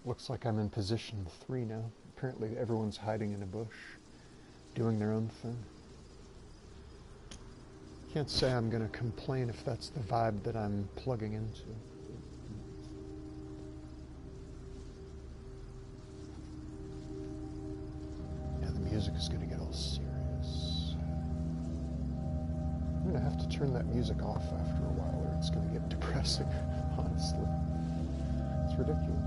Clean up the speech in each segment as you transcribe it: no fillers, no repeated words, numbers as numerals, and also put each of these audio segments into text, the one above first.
Looks like I'm in position 3 now. Apparently everyone's hiding in a bush, doing their own thing. Can't say I'm going to complain if that's the vibe that I'm plugging into. Yeah, the music is going to get all serious. I'm going to have to turn that music off after a while or it's going to get depressing, honestly. It's ridiculous.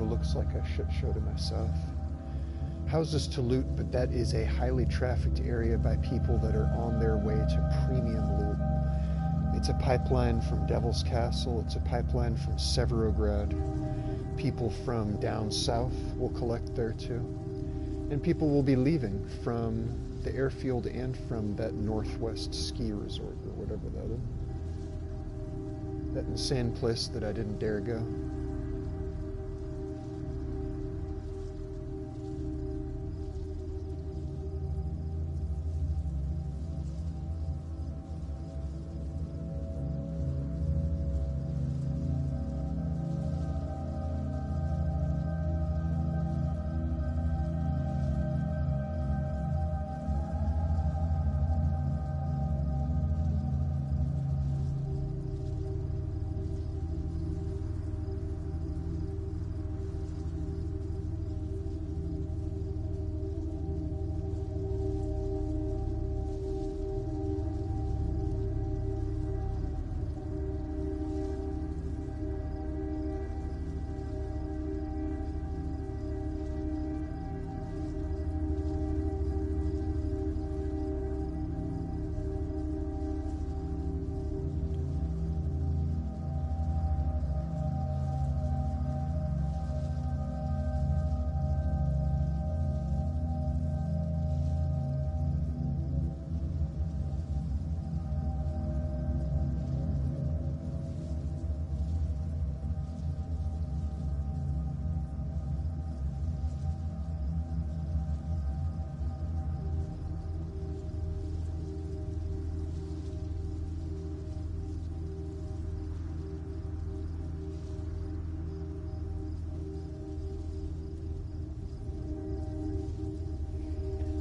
Looks like a shit show to my south. Houses to loot, but that is a highly trafficked area by people that are on their way to premium loot. It's a pipeline from Devil's Castle. It's a pipeline from Severograd. People from down south will collect there too. And people will be leaving from the airfield and from that Northwest ski resort or whatever that is. That insane place that I didn't dare go.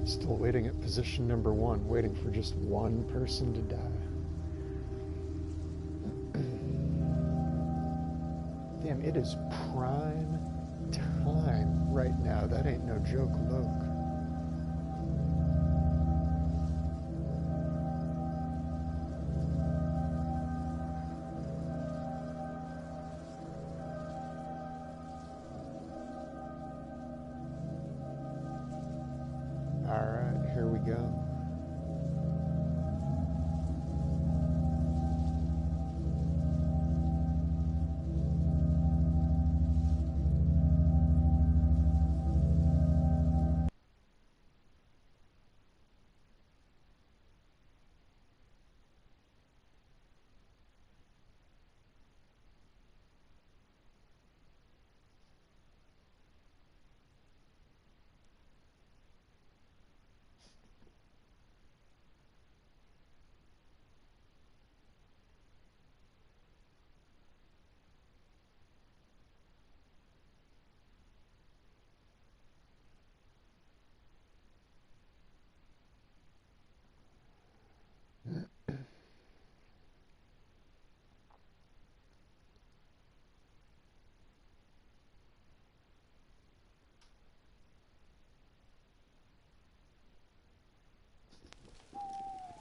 Still waiting at position number 1, waiting for just one person to die. Damn, it is prime time right now. That ain't no joke, look. Alright, here we go.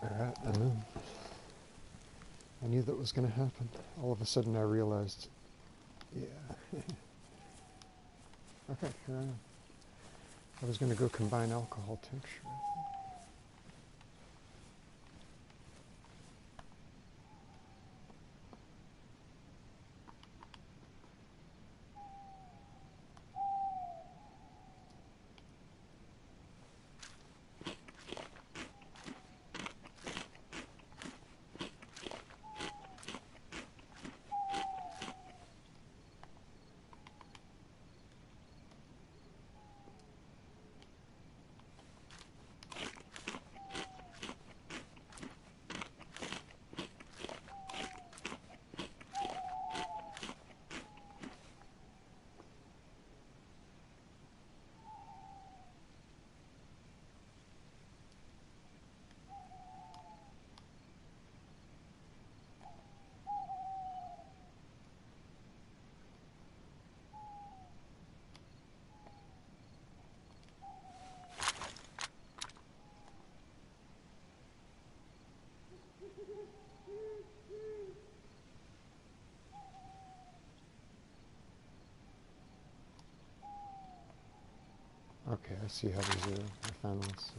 Alright, I moved. I knew that was going to happen. All of a sudden I realized, yeah. Okay, here I am. I was going to go combine alcohol tincture. Okay, I see how these are. I found this.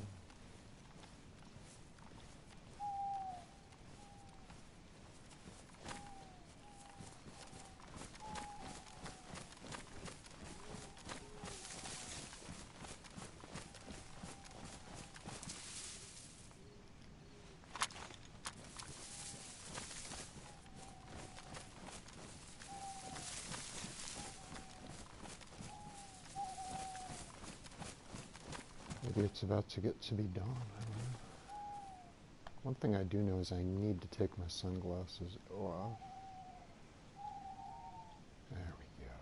Maybe it's about to get to be dawn. I don't know. One thing I do know is I need to take my sunglasses off. There we go.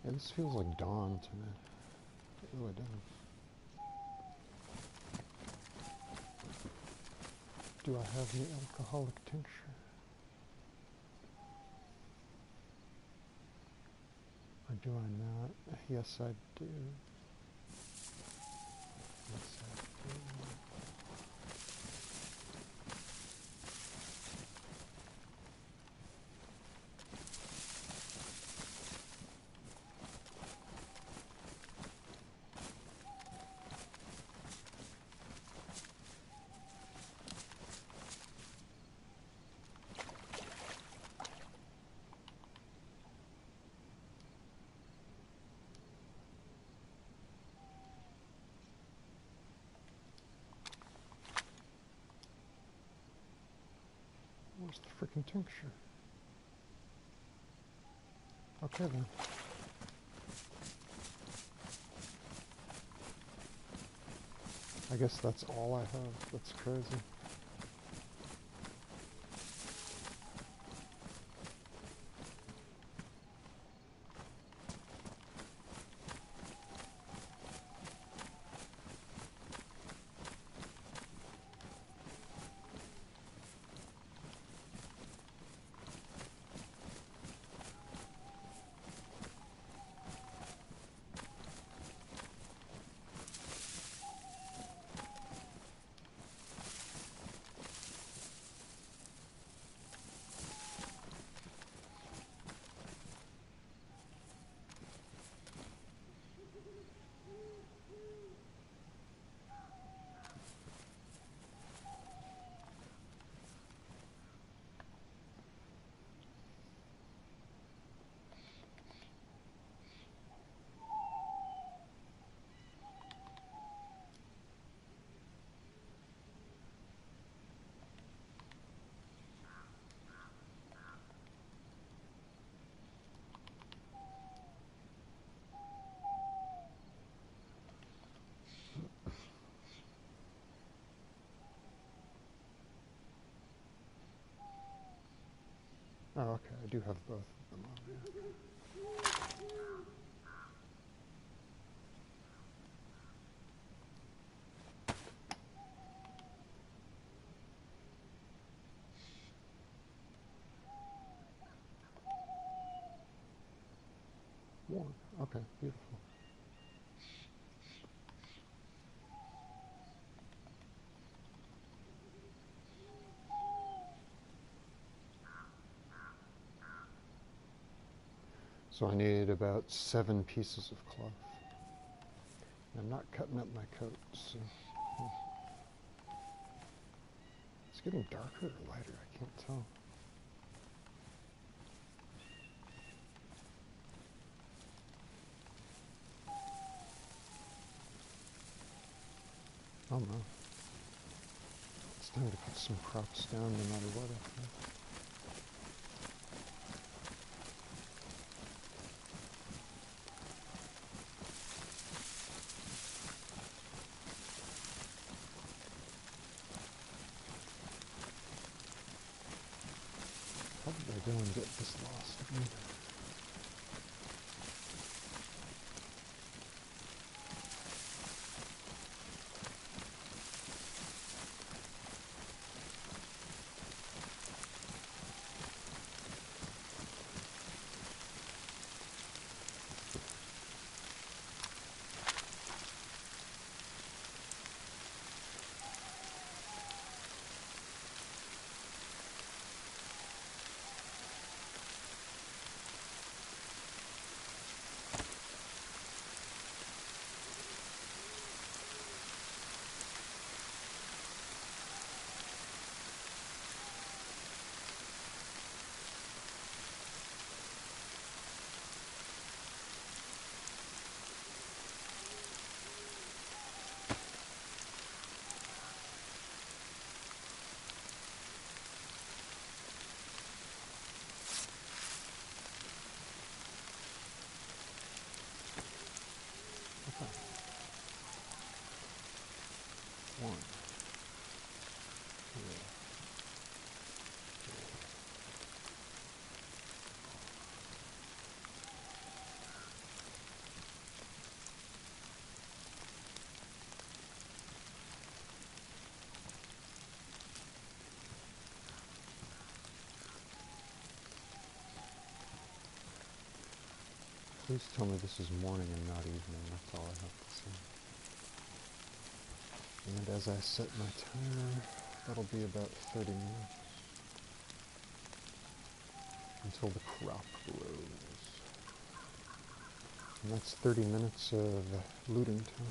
Yeah, this feels like dawn to me. It really does. Do I have any alcoholic tincture? Or do I not? Yes, I do. Yes, I do. Where's the freaking tincture? Okay then. I guess that's all I have. That's crazy. Oh, okay. I do have both of them on here. One. Okay, beautiful. So I need about 7 pieces of cloth. I'm not cutting up my coat, so... It's getting darker or lighter, I can't tell. Oh no. It's time to put some props down no matter what, I think. How did I go and get this lost again? Please tell me this is morning and not evening, that's all I have to say. And as I set my timer, that'll be about 30 minutes until the crop grows. And that's 30 minutes of looting time.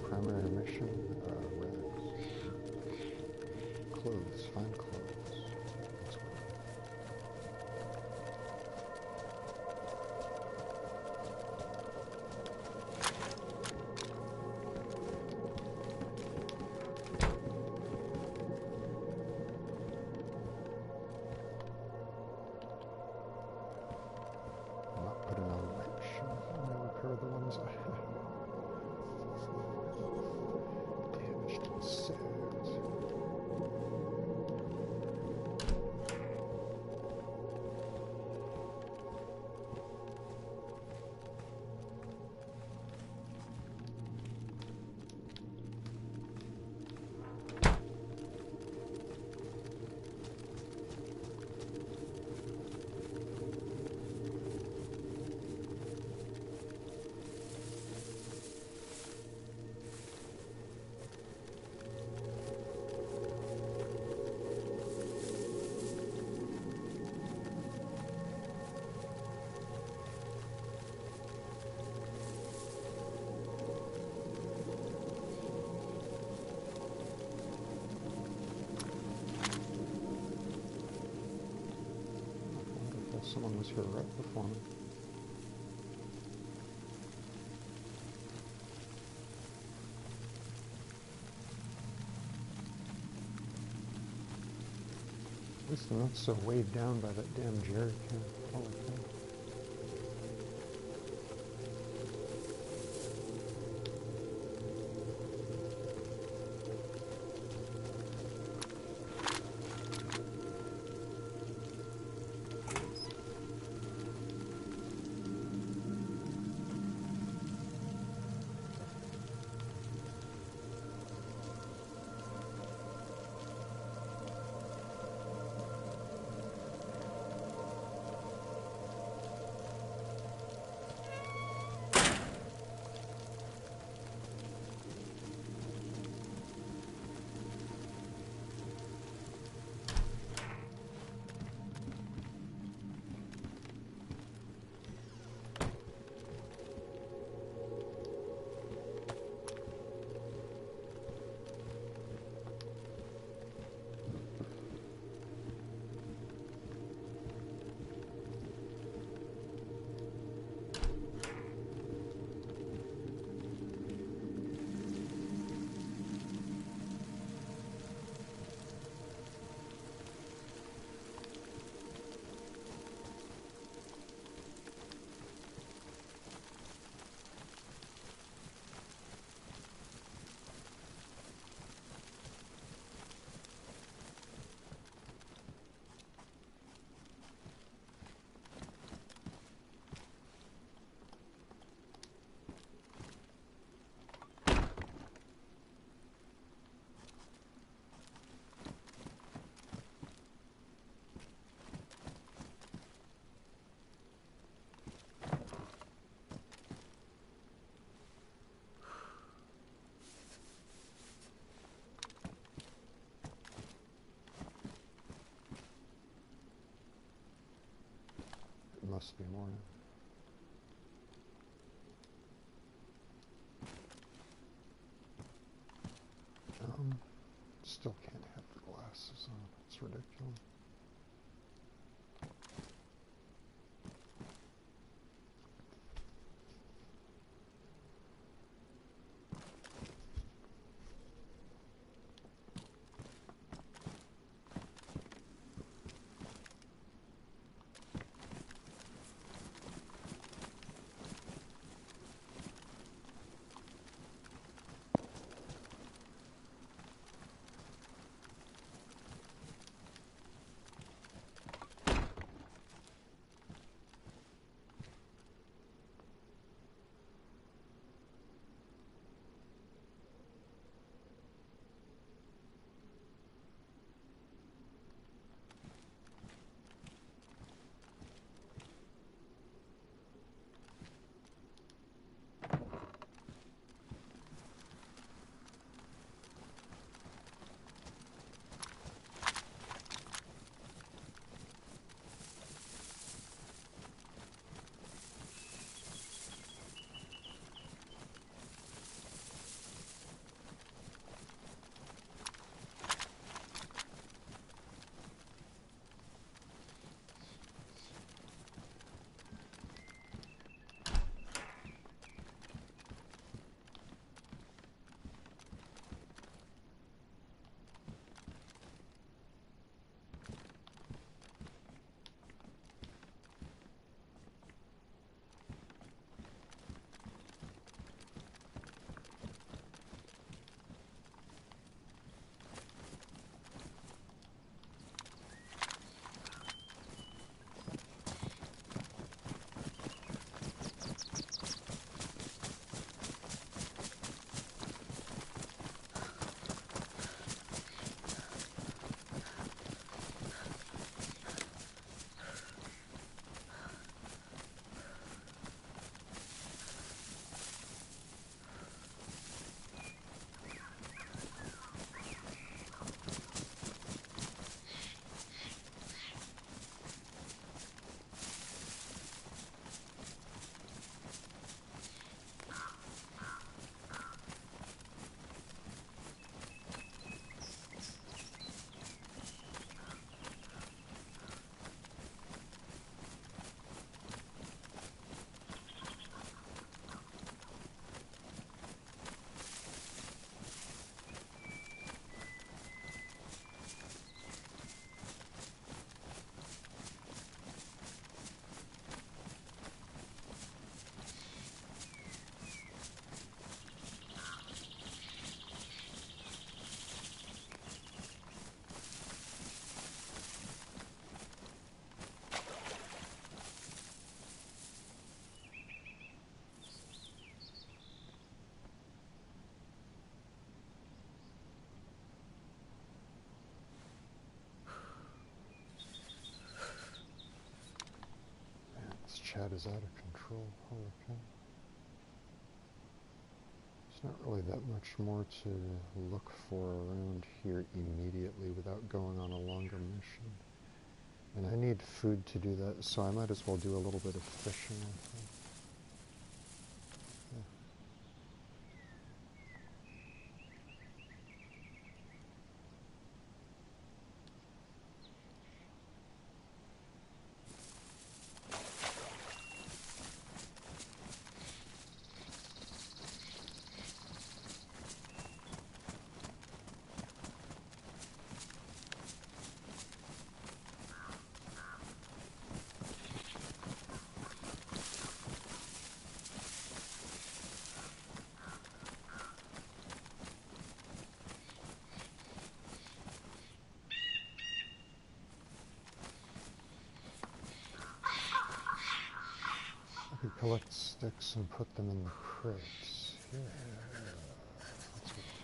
Primary mission, rags. Clothes, find clothes. Let's go. I'm not putting on the right shoes. I'm going to repair the ones I have. Damaged and sad. Someone was here right before me. At least I'm not so weighed down by that damn jerry can. Holy cow. must be morning. Still can't have the glasses on. It's ridiculous. Chat is out of control. Holy cow. There's not really that much more to look for around here immediately without going on a longer mission. And I need food to do that, so I might as well do a little bit of fishing, I think. I could collect sticks and put them in the crates. Yeah. That's what I'll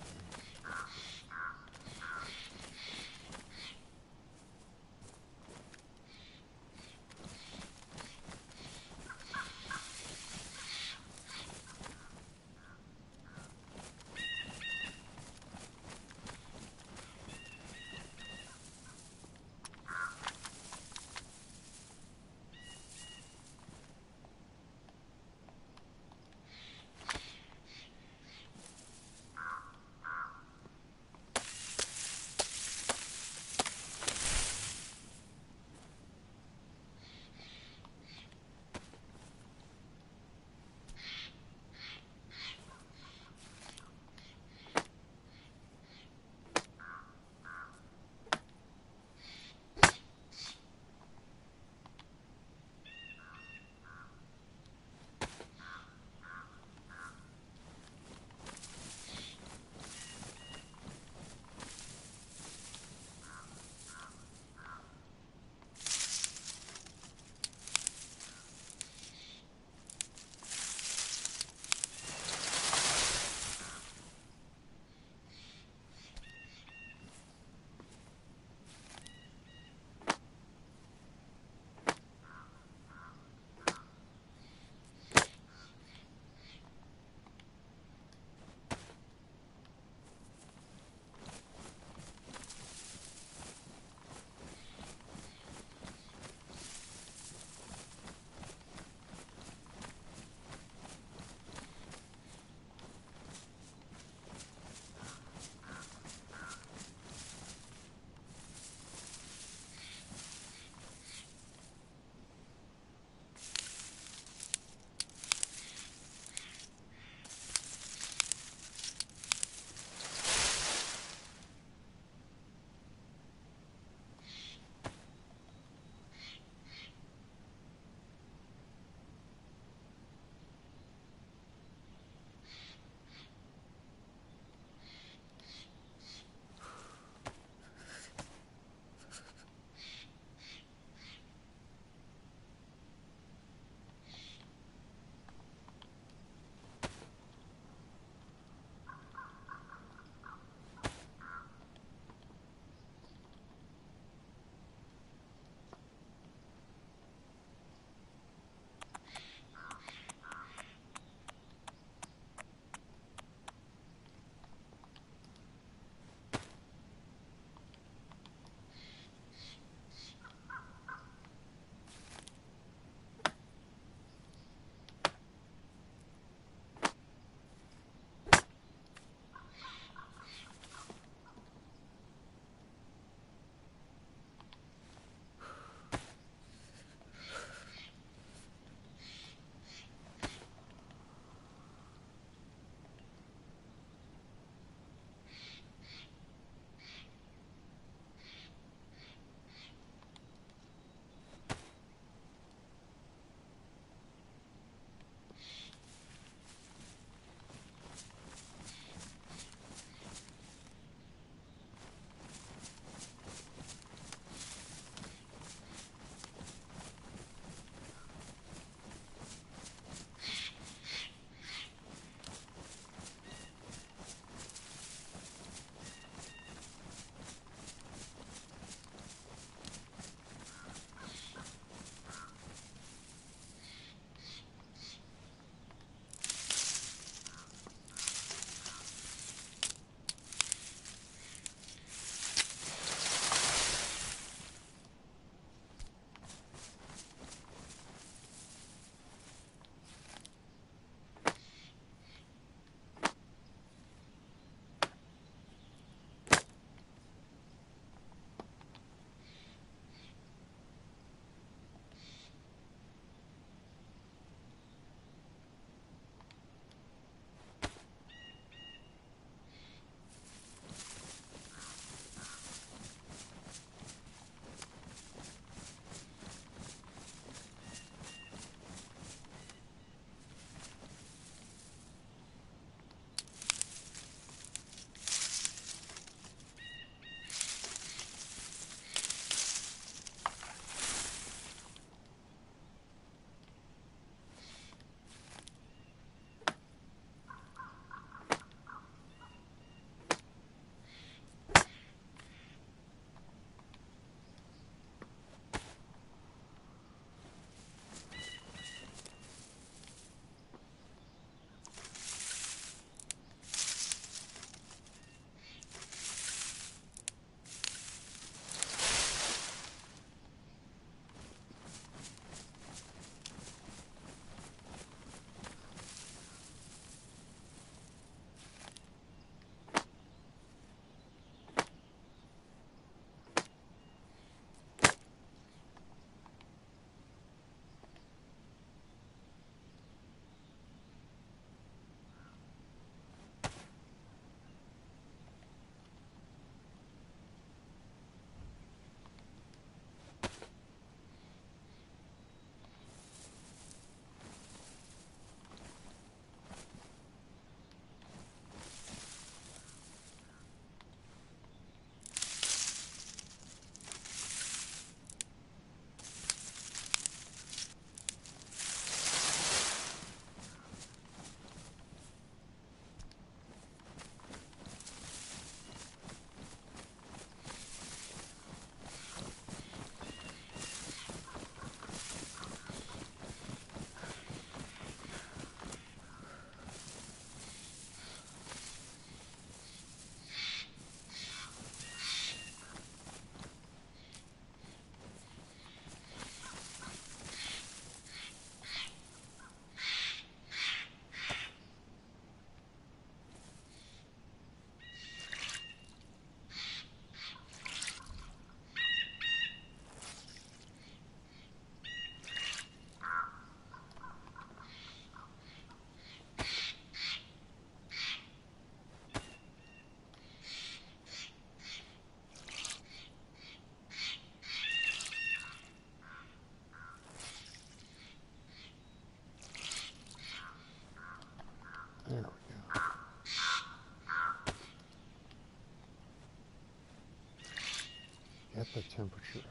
set the temperature.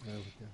There we go.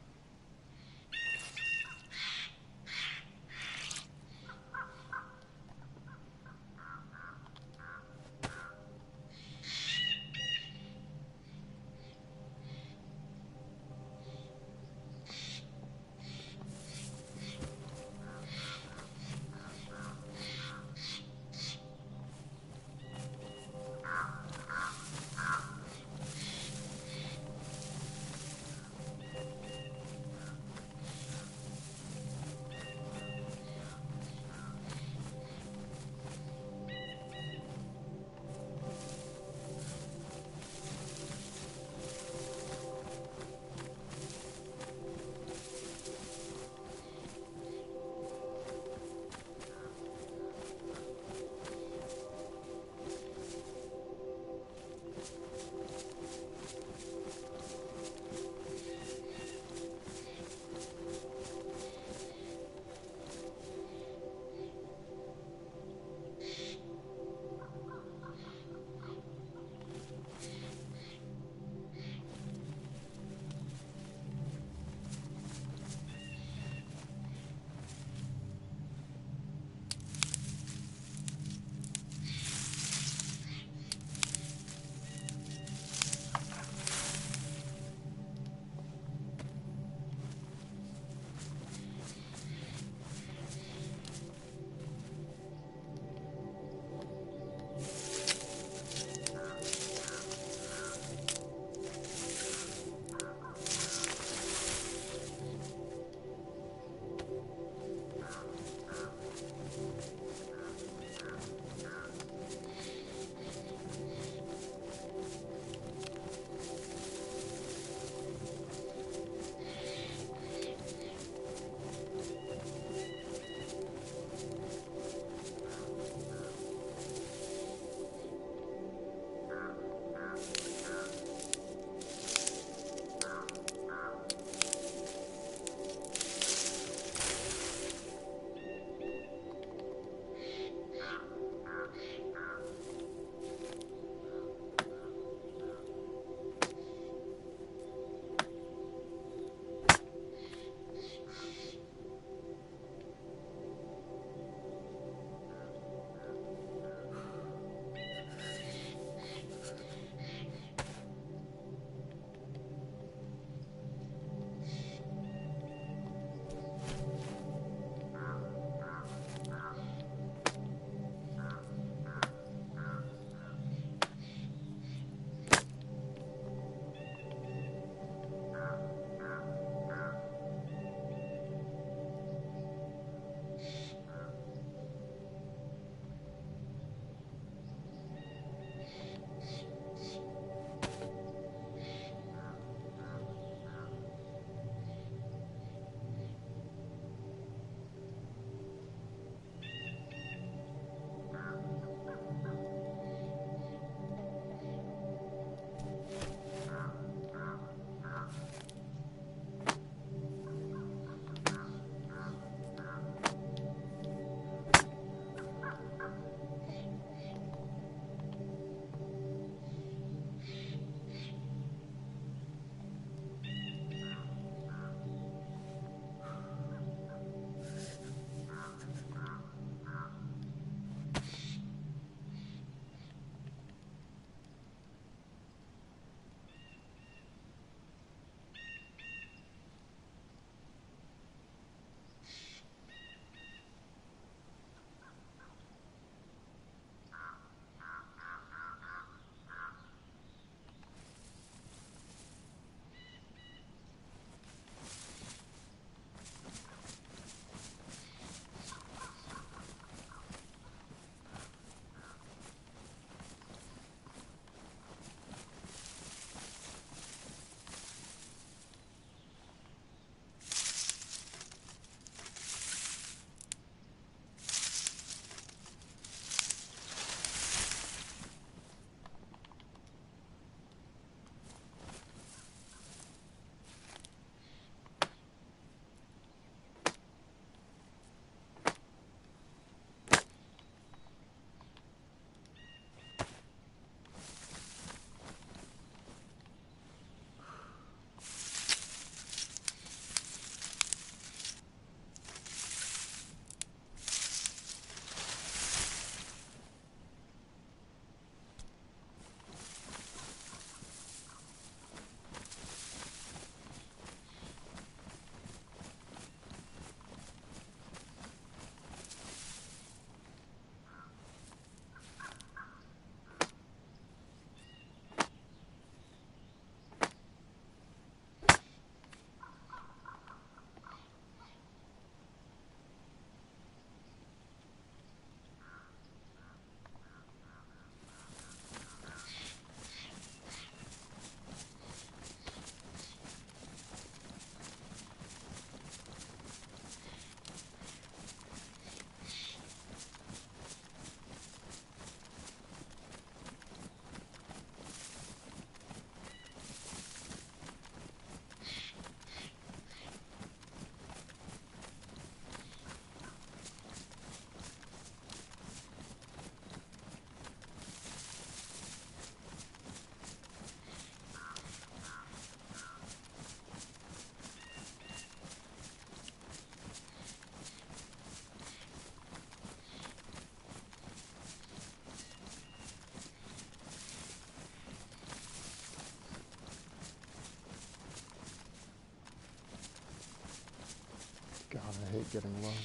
hate getting lost.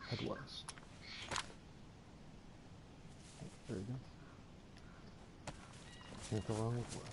Head west. There you go. Can't go wrong with west.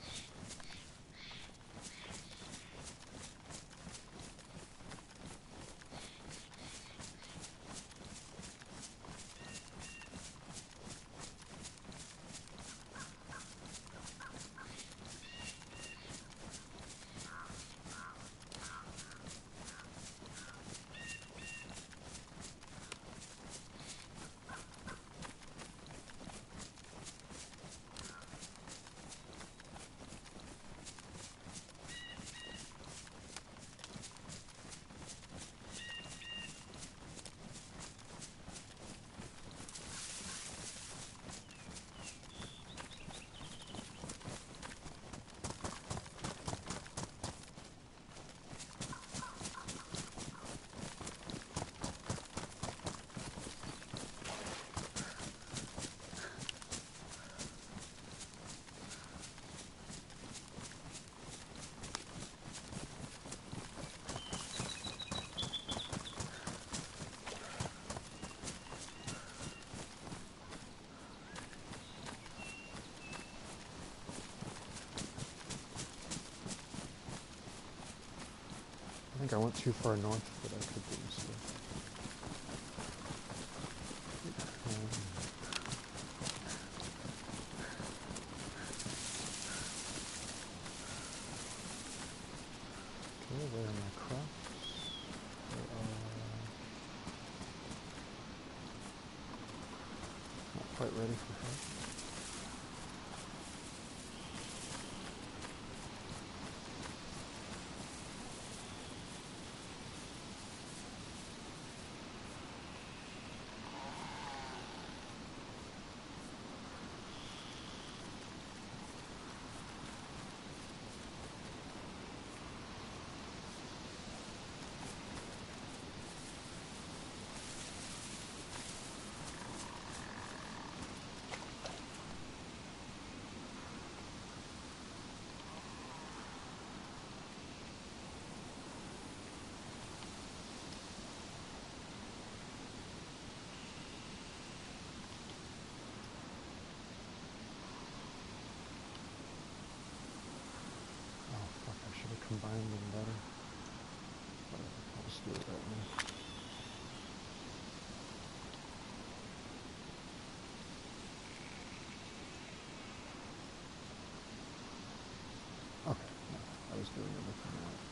I think I went too far north, but I could be mistaken. Okay, where are my crops? They are not quite ready for harvest. Combine them better. I'll just do it right now. Okay, no, I was doing everything right.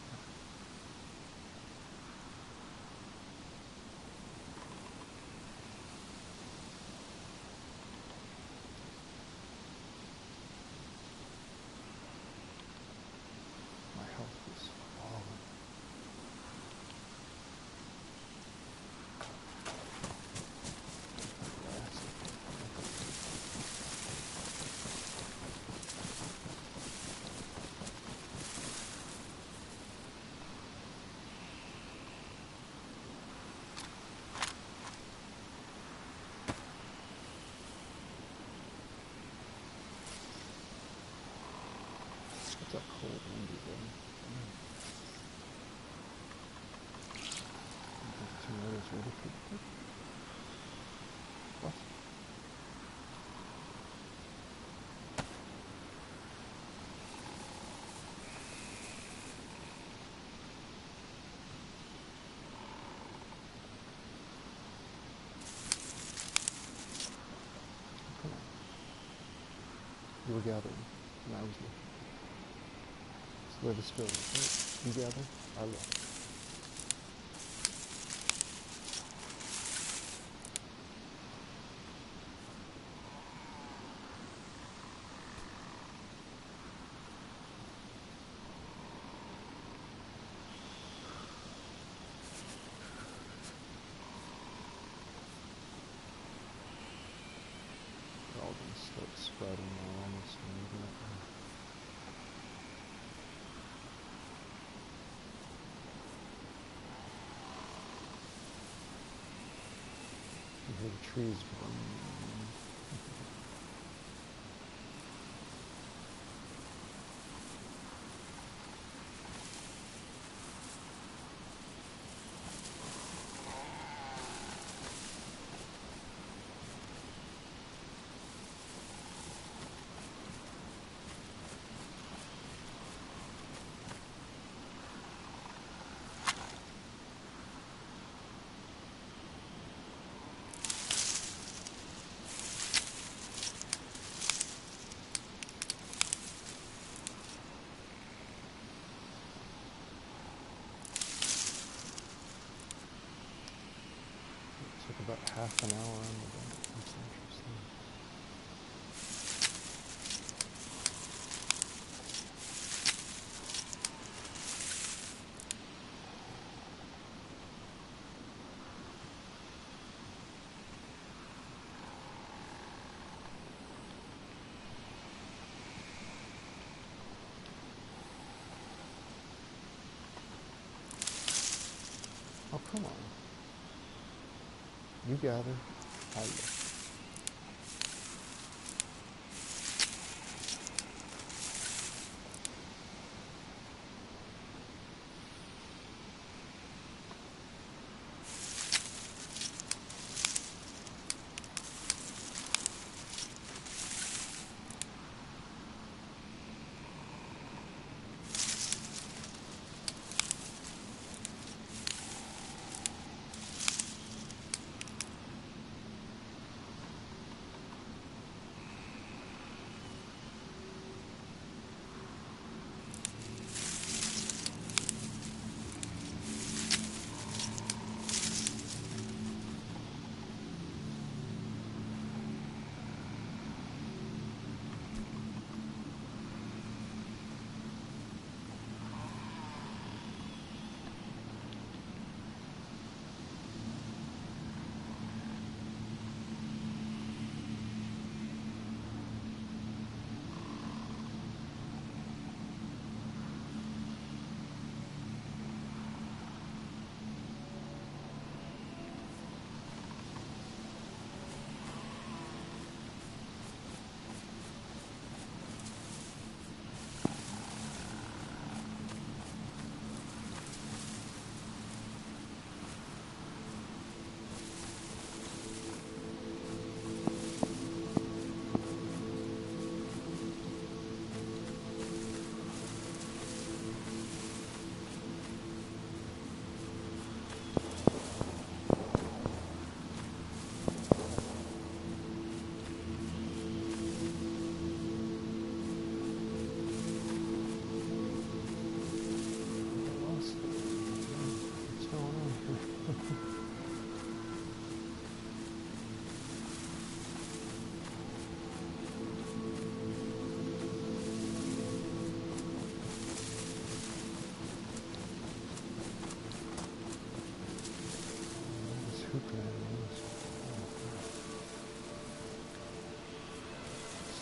My health is falling. What's that cold windy thing? Chanarus ready for the what? Come on. You were gathering, and I was looking. It's the way this goes, right? You gather, I look. They're all going to start sprouting now almost immediately. trees growing. Took about half an hour on the boat. That's interesting. Oh, come on. You gather, I look.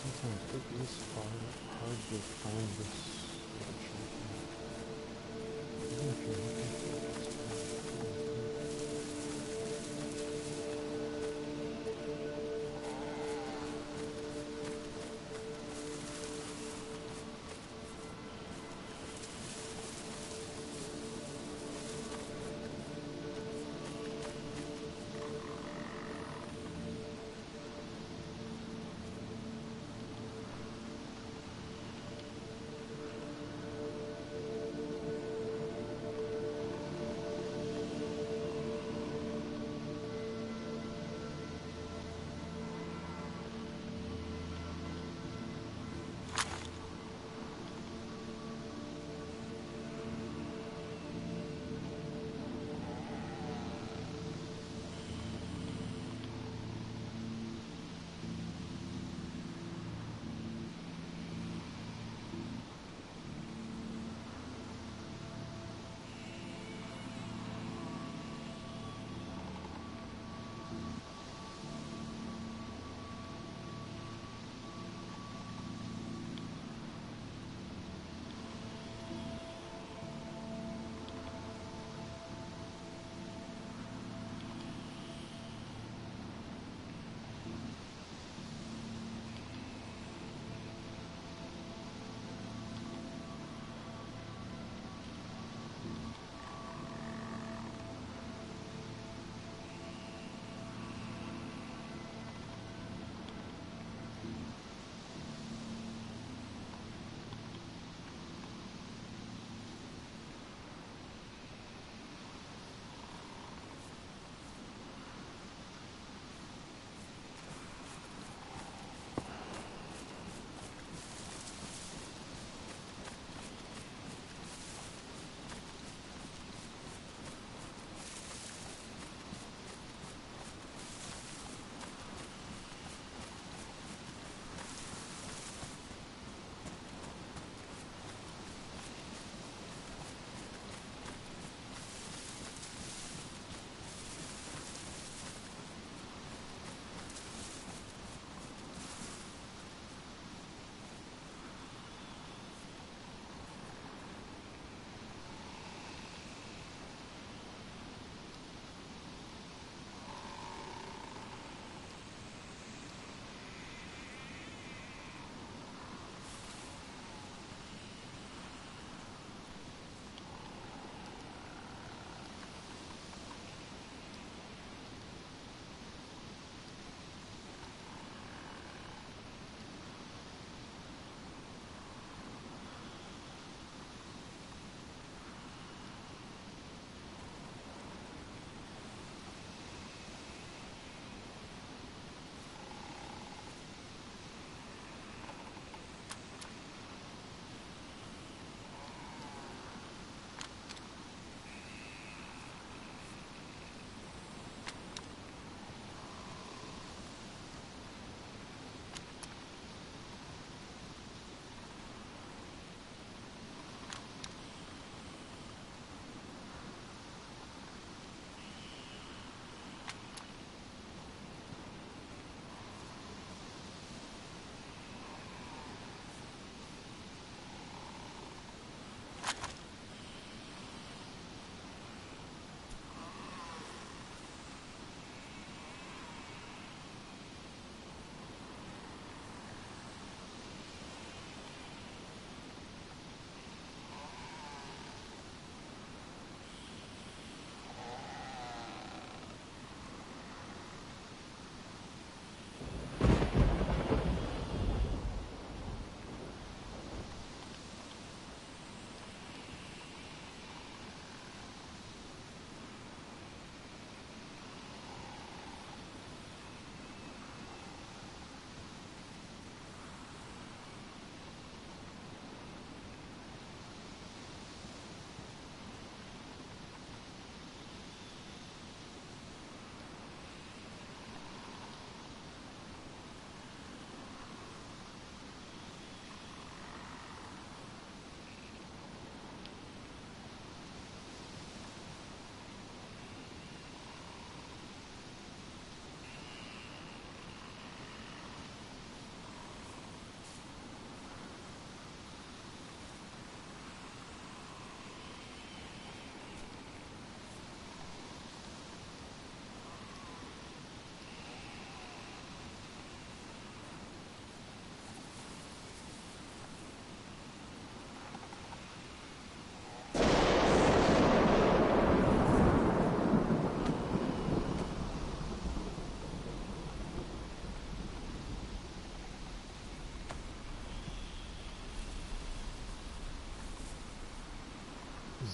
Sometimes it is hard to find this actually. Even if you're looking for it, it's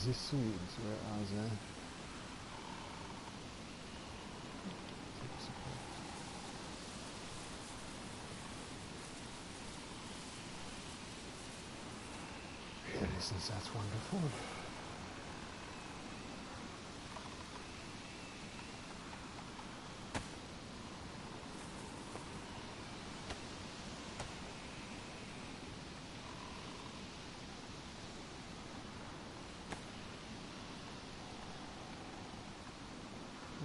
The seeds, where are they? Here it is, that's wonderful.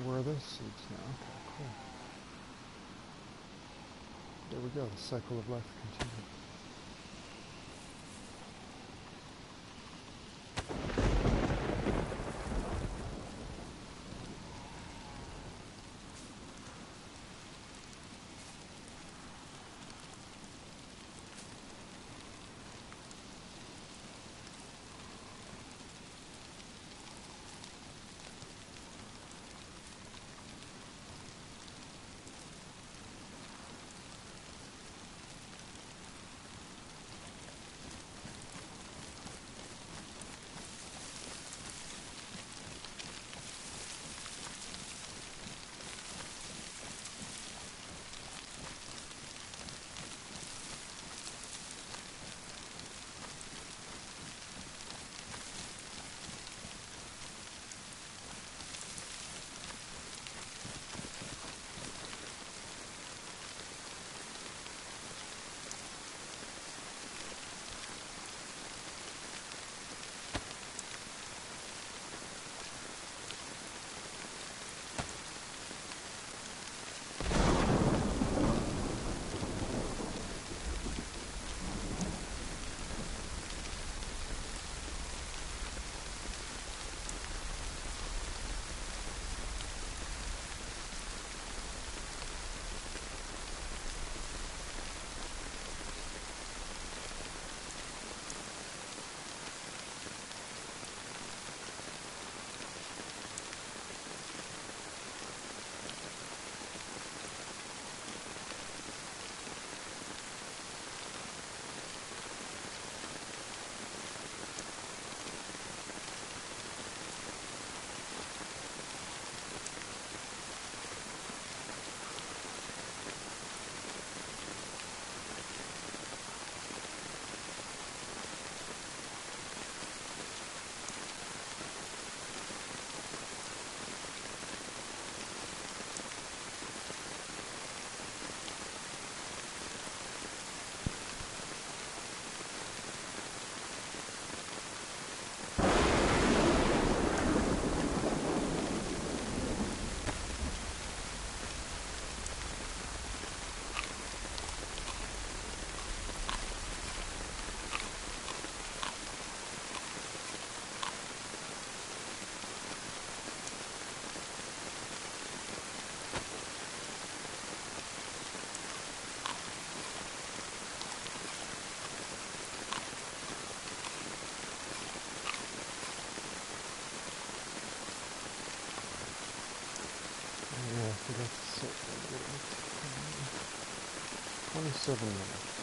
Where are those seeds now? Okay, cool. There we go, the cycle of life continues. Forgot to set that. 27 minutes.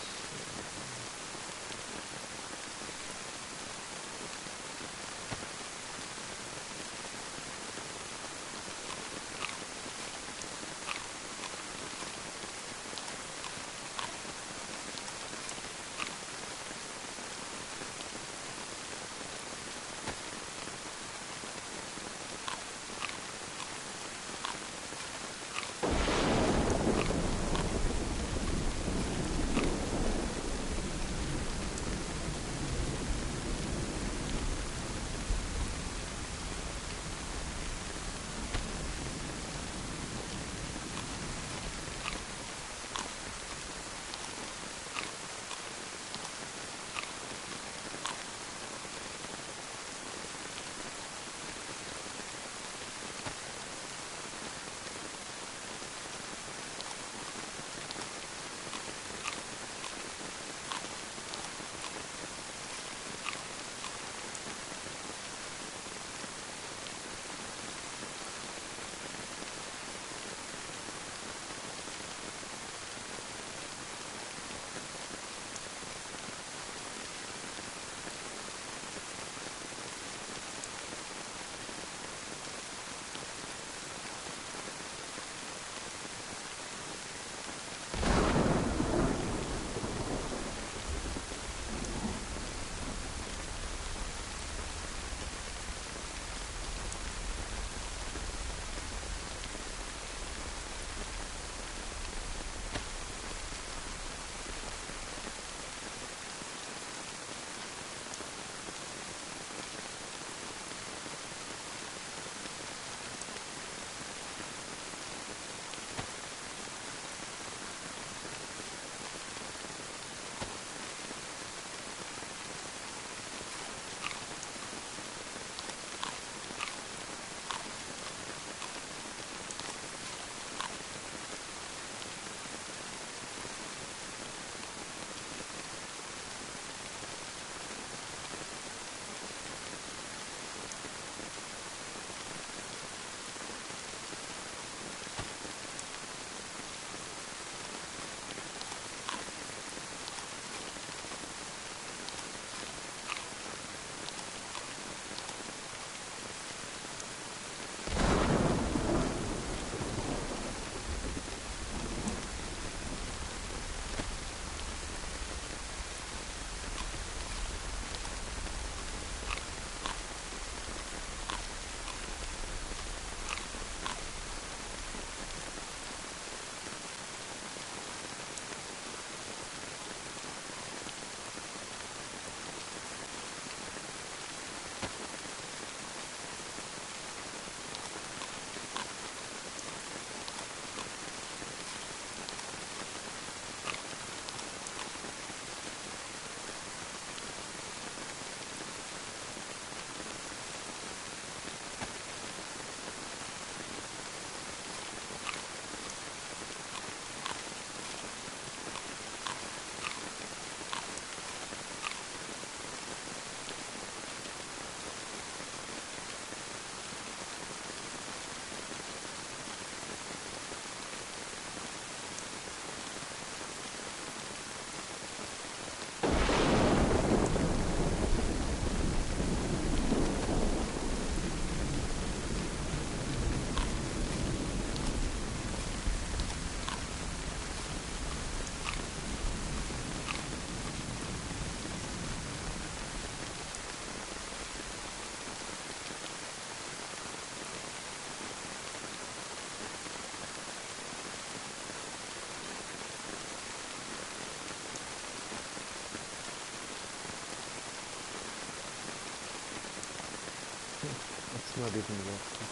It's not even worth it.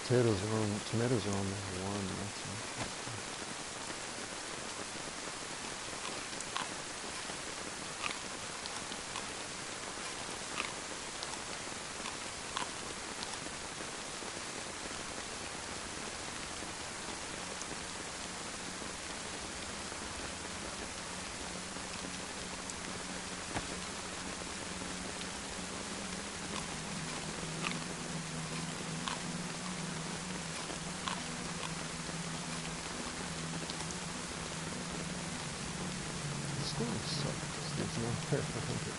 Tomatoes are on the one. That's interesting. There's no there for 100.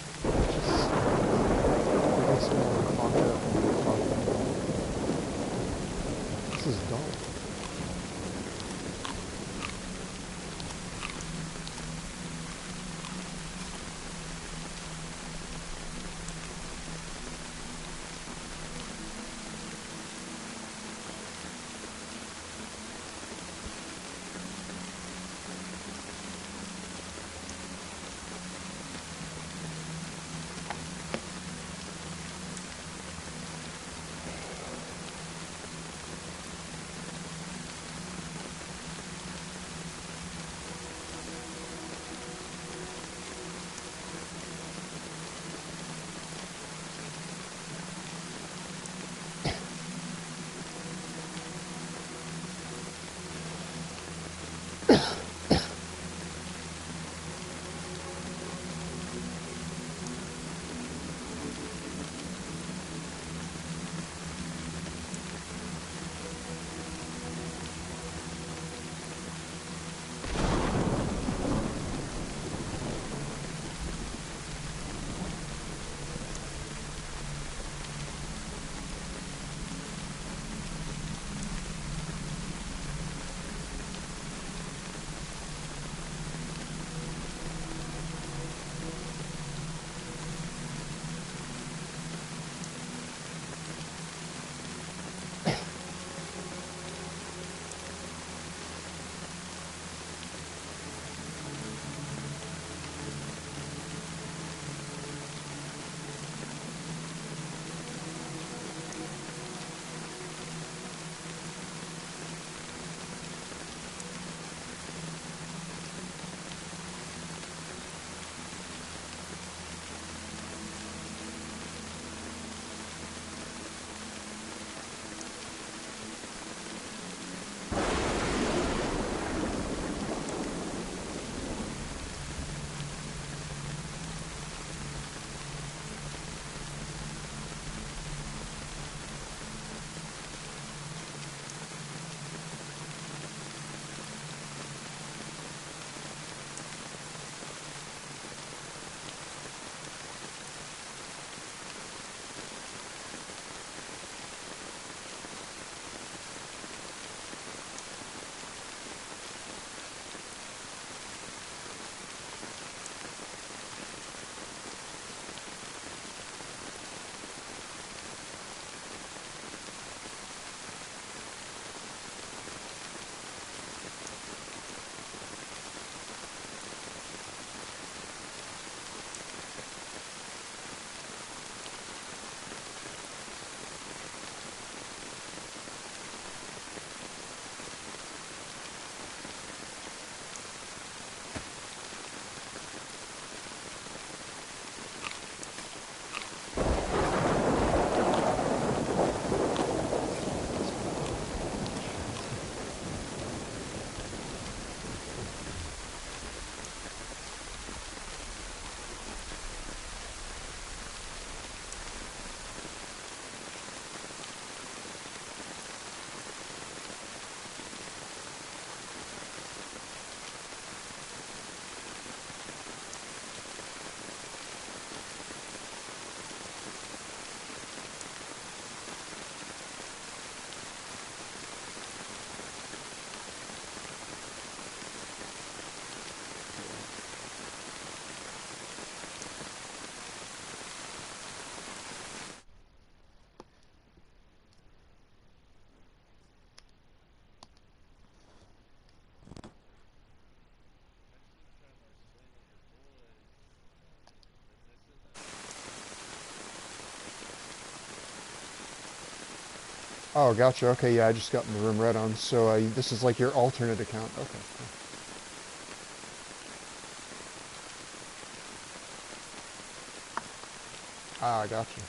Just more content when we're talking about. This is dull. Oh, gotcha. Okay, yeah, I just got in the room right on. So this is like your alternate account. Okay, cool. Ah, gotcha.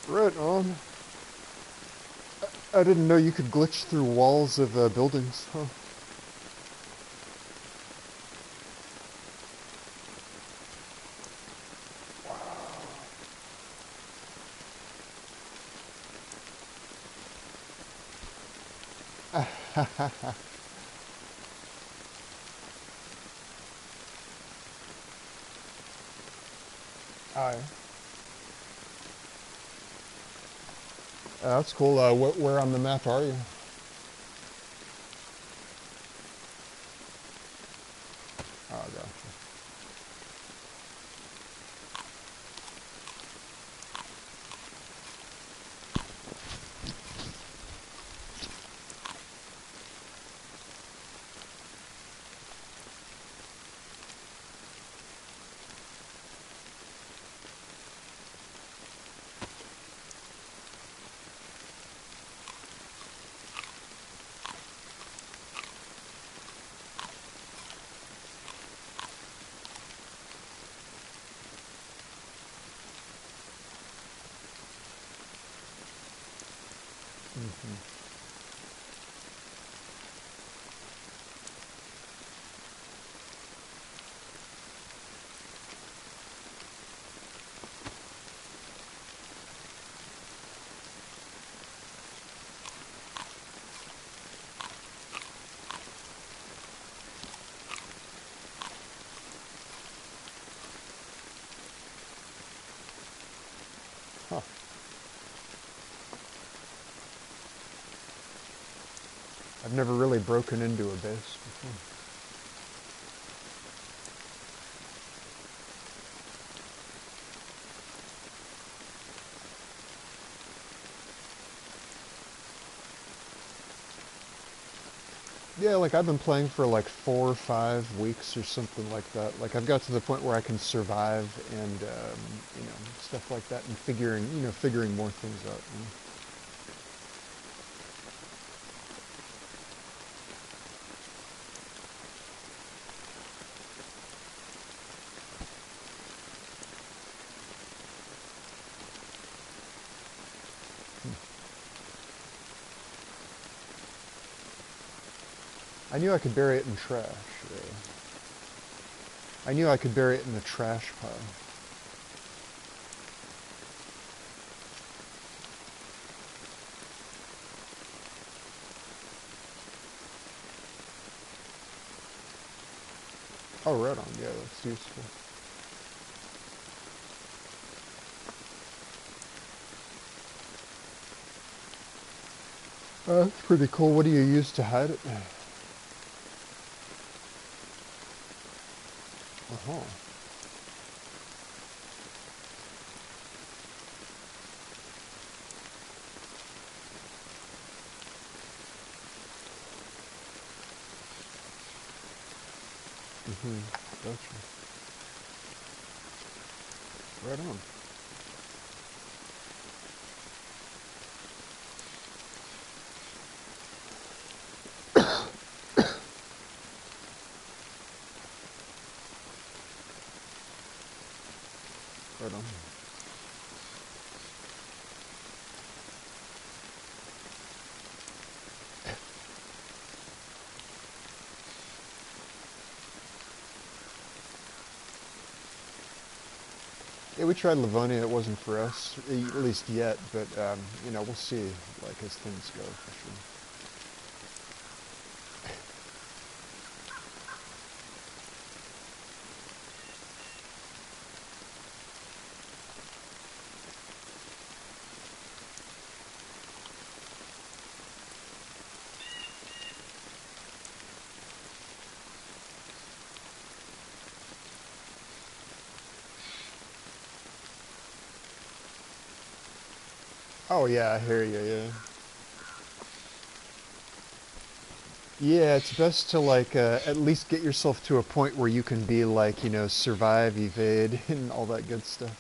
Right on. I didn't know you could glitch through walls of buildings, huh? Aye. That's cool. Where on the map are you? Oh, gotcha. Hmm. Huh. I've never really broken into a base before. Yeah, like I've been playing for like 4 or 5 weeks or something like that. Like I've got to the point where I can survive and stuff like that, and figuring more things out. I knew I could bury it in trash. I knew I could bury it in the trash pile. Oh, right on. Yeah, that's useful. That's pretty cool. What do you use to hide it? Uh-huh. Mm-hmm. Gotcha. Right on. Right on. Yeah, we tried Livonia. It wasn't for us, at least yet. But we'll see. Like as things go, for sure. Oh yeah, I hear you. Yeah. Yeah, it's best to like at least get yourself to a point where you can be like survive, evade, and all that good stuff.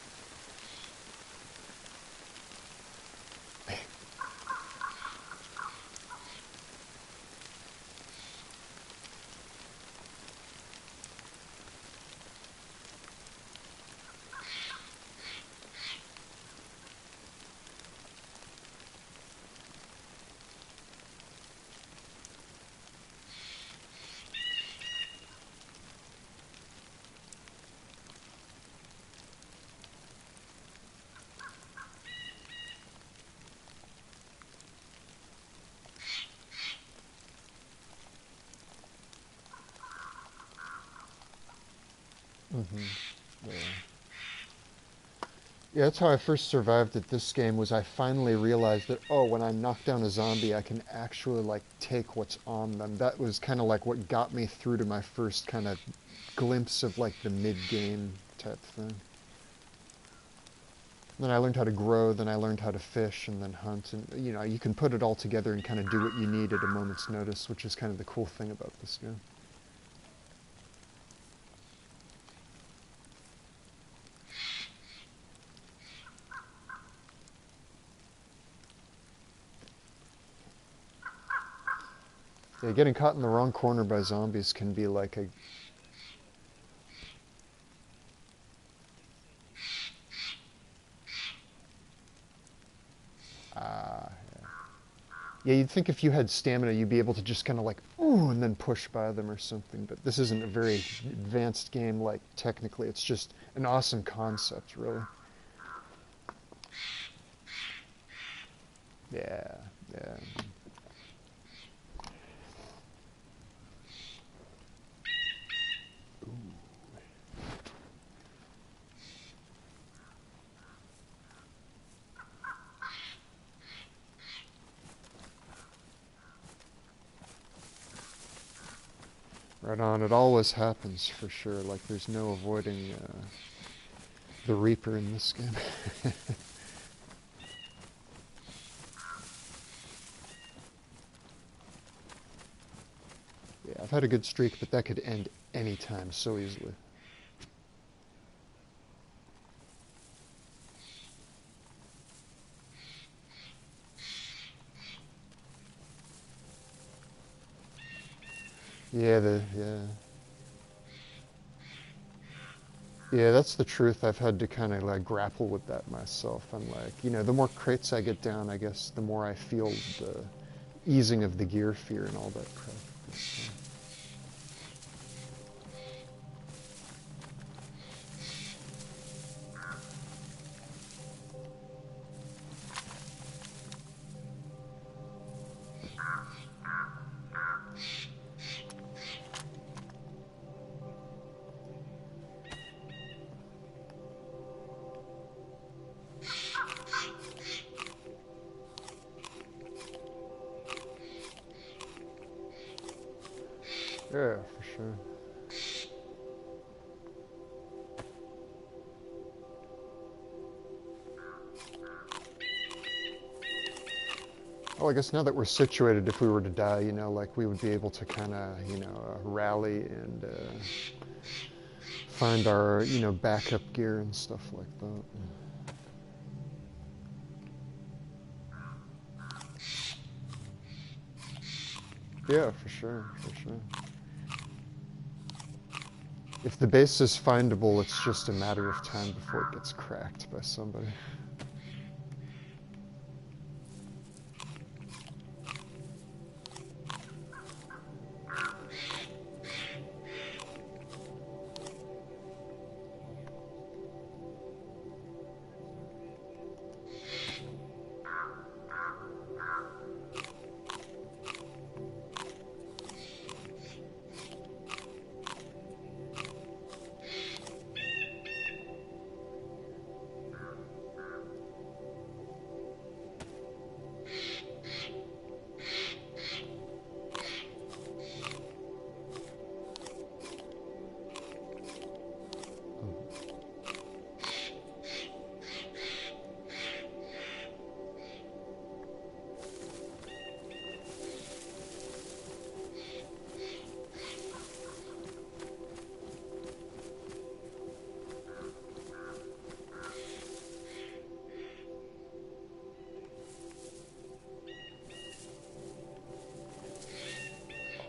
Mm-hmm. Yeah. Yeah, that's how I first survived at this game, was I finally realized that, oh, when I knock down a zombie, I can actually, like, take what's on them. That was kind of like what got me through to my first kind of glimpse of, like, the mid-game type thing. Then I learned how to grow, then I learned how to fish, and then hunt, and, you know, you can put it all together and kind of do what you need at a moment's notice, which is kind of the cool thing about this game. Yeah, getting caught in the wrong corner by zombies can be like a... Ah, yeah, you'd think if you had stamina, you'd be able to just kind of like, ooh, and then push by them or something. But this isn't a very advanced game, like, technically. It's just an awesome concept, really. Yeah, yeah. Right on. It always happens, for sure. Like, there's no avoiding the Reaper in this game. Yeah, I've had a good streak, but that could end any time so easily. Yeah. Yeah, that's the truth. I've had to kind of like grapple with that myself. I'm like, you know, the more crates I get down, I guess, the more I feel the easing of the gear fear and all that crap. Yeah, for sure. Well, I guess now that we're situated, if we were to die, you know, like we would be able to kind of, you know, rally and find our, you know, backup gear and stuff like that. Yeah, for sure, for sure. If the base is findable, it's just a matter of time before it gets cracked by somebody.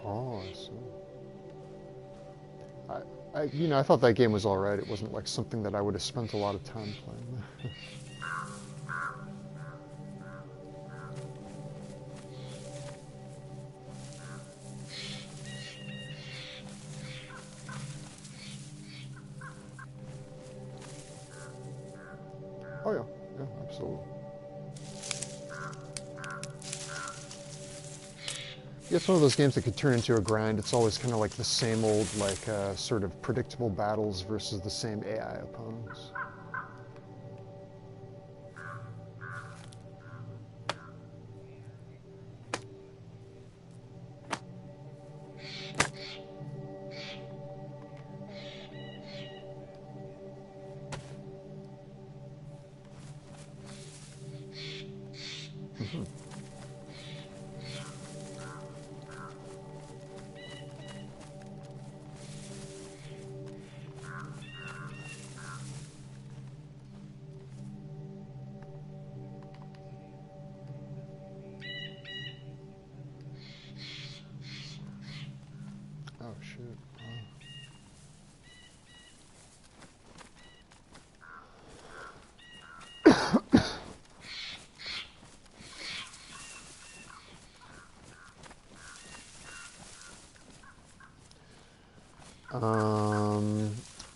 Oh, I see. You know, I thought that game was all right. It wasn't like something that I would have spent a lot of time playing. Oh yeah, yeah, absolutely. It's one of those games that could turn into a grind. It's always kind of like the same old, like, sort of predictable battles versus the same AI opponents. Oh, shoot.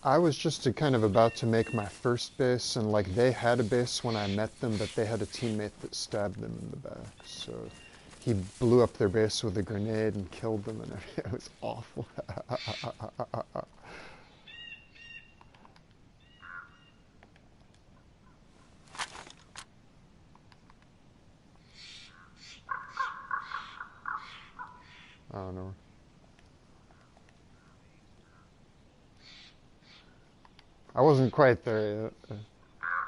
I was just kind of about to make my first base, and like they had a base when I met them, but they had a teammate that stabbed them in the back. So he blew up their base with a grenade and killed them, and it was awful. Oh no. I wasn't quite there yet.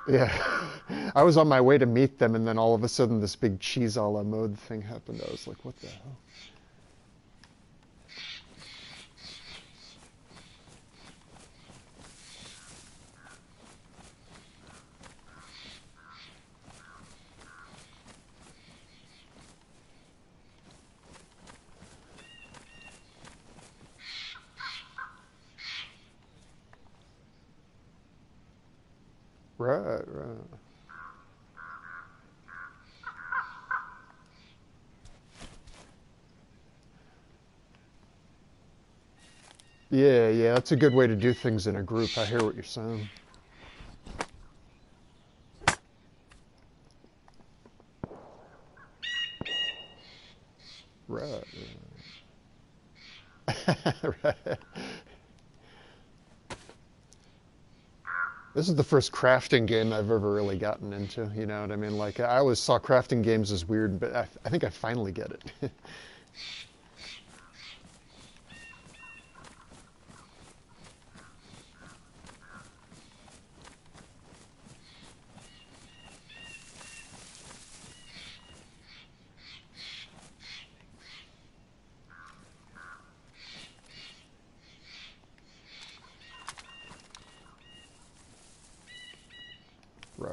Yeah. I was on my way to meet them, and then all of a sudden this big cheese a la mode thing happened. I was like, what the hell? Right, right. Yeah, yeah, that's a good way to do things in a group. I hear what you're saying. Right, right. Right. This is the first crafting game I've ever really gotten into, you know what I mean? Like, I always saw crafting games as weird, but I think I finally get it. Right.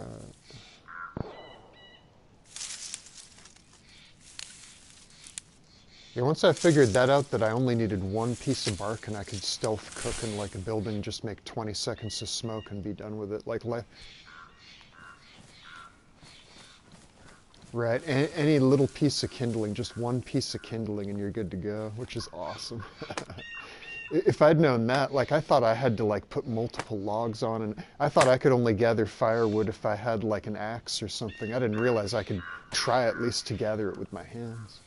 Yeah, once I figured that out, that I only needed one piece of bark and I could stealth cook in like a building, just make 20 seconds of smoke and be done with it. Like, right, any little piece of kindling, just one piece of kindling and you're good to go, which is awesome. If I'd known that, like I thought I had to like put multiple logs on, and I thought I could only gather firewood if I had like an axe or something. I didn't realize I could try at least to gather it with my hands.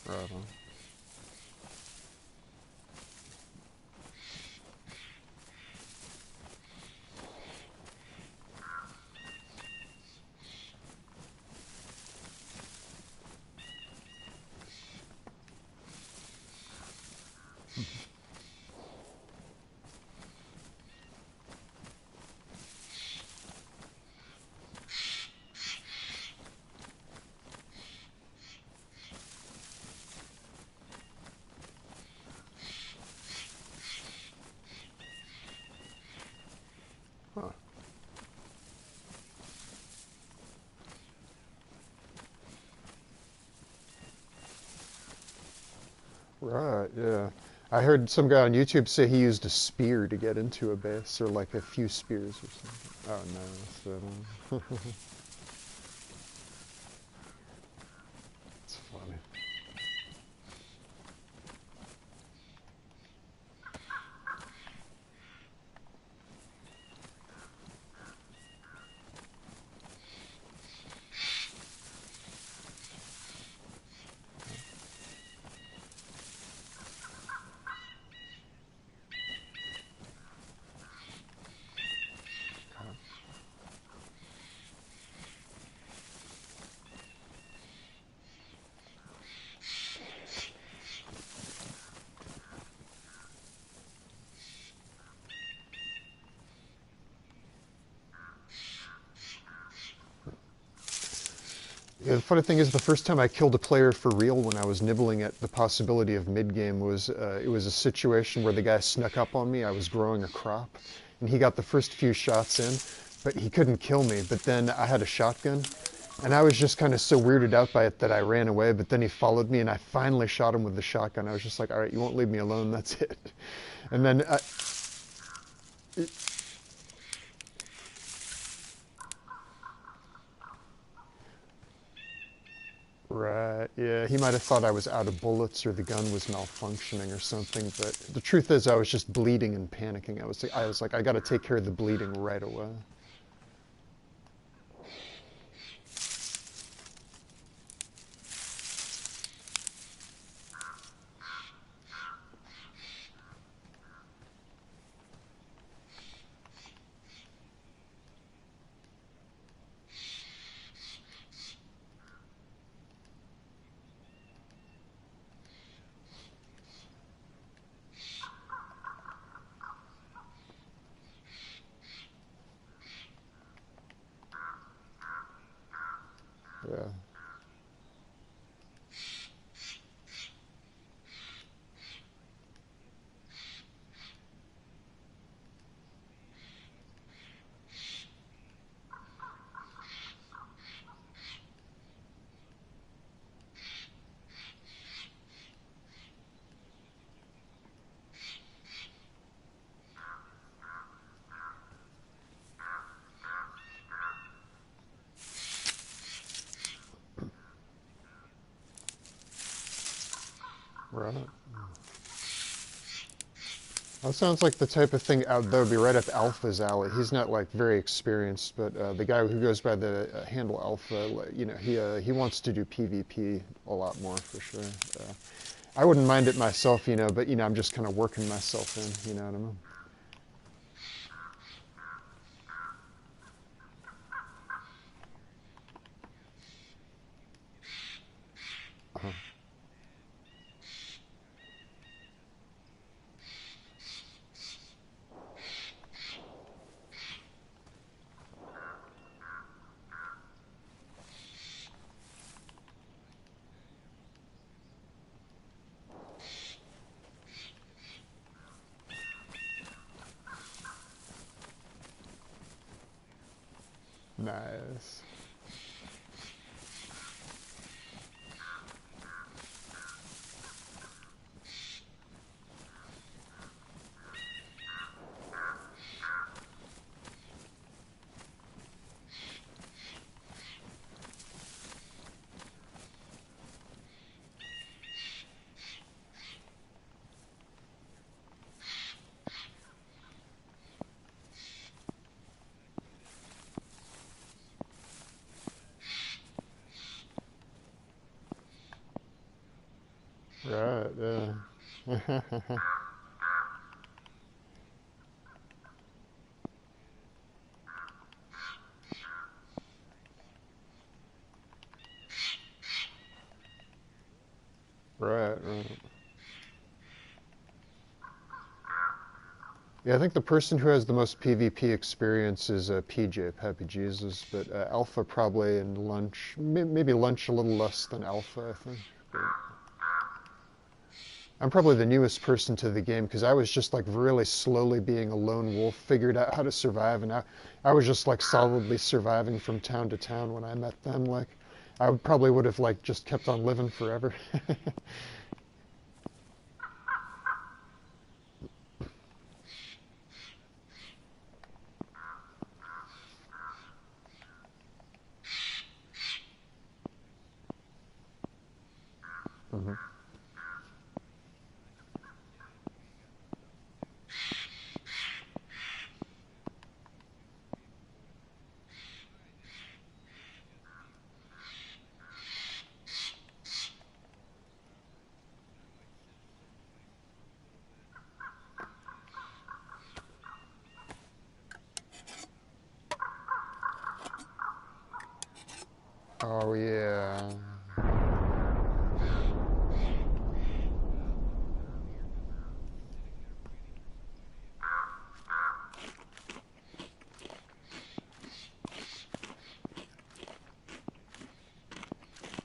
Right on. Huh. Right, yeah. I heard some guy on YouTube say he used a spear to get into a base, or like a few spears or something. Oh no, it's funny. Yeah, the funny thing is, the first time I killed a player for real when I was nibbling at the possibility of mid-game was, it was a situation where the guy snuck up on me. I was growing a crop, and he got the first few shots in, but he couldn't kill me. But then I had a shotgun, and I was just kind of so weirded out by it that I ran away, but then he followed me, and I finally shot him with the shotgun. I was just like, all right, you won't leave me alone, that's it. And then right, yeah, he might have thought I was out of bullets or the gun was malfunctioning or something, but the truth is I was just bleeding and panicking. I was like, I gotta take care of the bleeding right away. Yeah. Right. That sounds like the type of thing that would be right up Alpha's alley. He's not like very experienced, but the guy who goes by the handle Alpha, you know, he wants to do PvP a lot more for sure. I wouldn't mind it myself, you know, but you know, I'm just kind of working myself in, you know what I mean? Uh-huh. Nice. Right, yeah. Right, right. Yeah, I think the person who has the most PvP experience is PJ, Happy Jesus, but Alpha probably and Lunch, maybe Lunch a little less than Alpha, I think. But I'm probably the newest person to the game because I was just like really slowly being a lone wolf, figured out how to survive, and I was just like solidly surviving from town to town when I met them. Like, probably would have like just kept on living forever. Oh, yeah.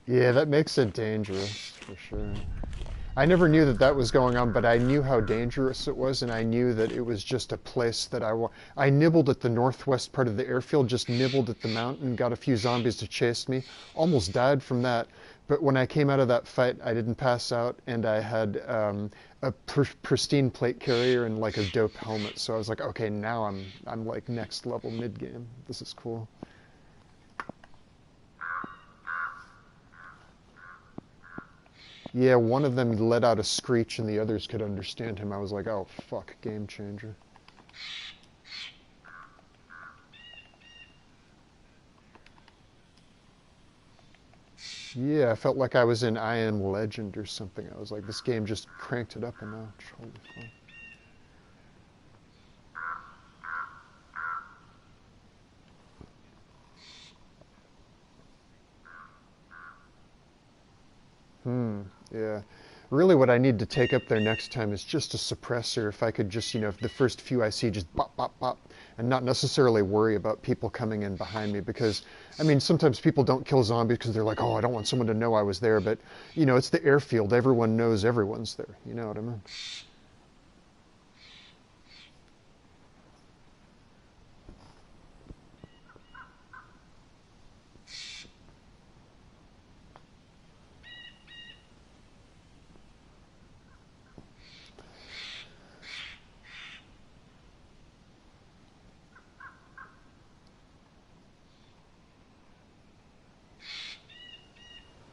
Yeah, that makes it dangerous, for sure. I never knew that that was going on, but I knew how dangerous it was, and I knew that it was just a place that I nibbled at the northwest part of the airfield, just nibbled at the mountain, got a few zombies to chase me, almost died from that. But when I came out of that fight, I didn't pass out, and I had a pristine plate carrier and like a dope helmet. So I was like, okay, now I'm like next level mid game. This is cool. Yeah, one of them let out a screech and the others could understand him. I was like, oh, fuck, game changer. Yeah, I felt like I was in I Am Legend or something. I was like, this game just cranked it up a notch. Holy fuck. Yeah. Really what I need to take up there next time is just a suppressor. If I could just, if the first few I see just bop, bop, bop, and not necessarily worry about people coming in behind me because, I mean, sometimes people don't kill zombies because they're like, oh, I don't want someone to know I was there. But, it's the airfield. Everyone knows everyone's there. You know what I mean?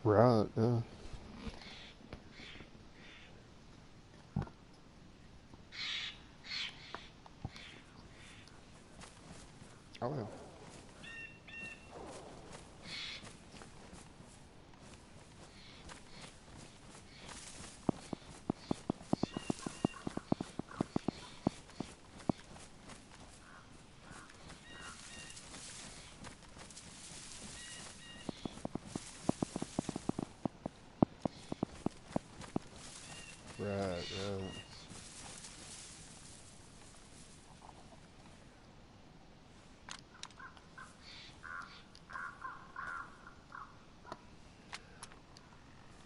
Right, yeah. Oh, yeah. Right, right.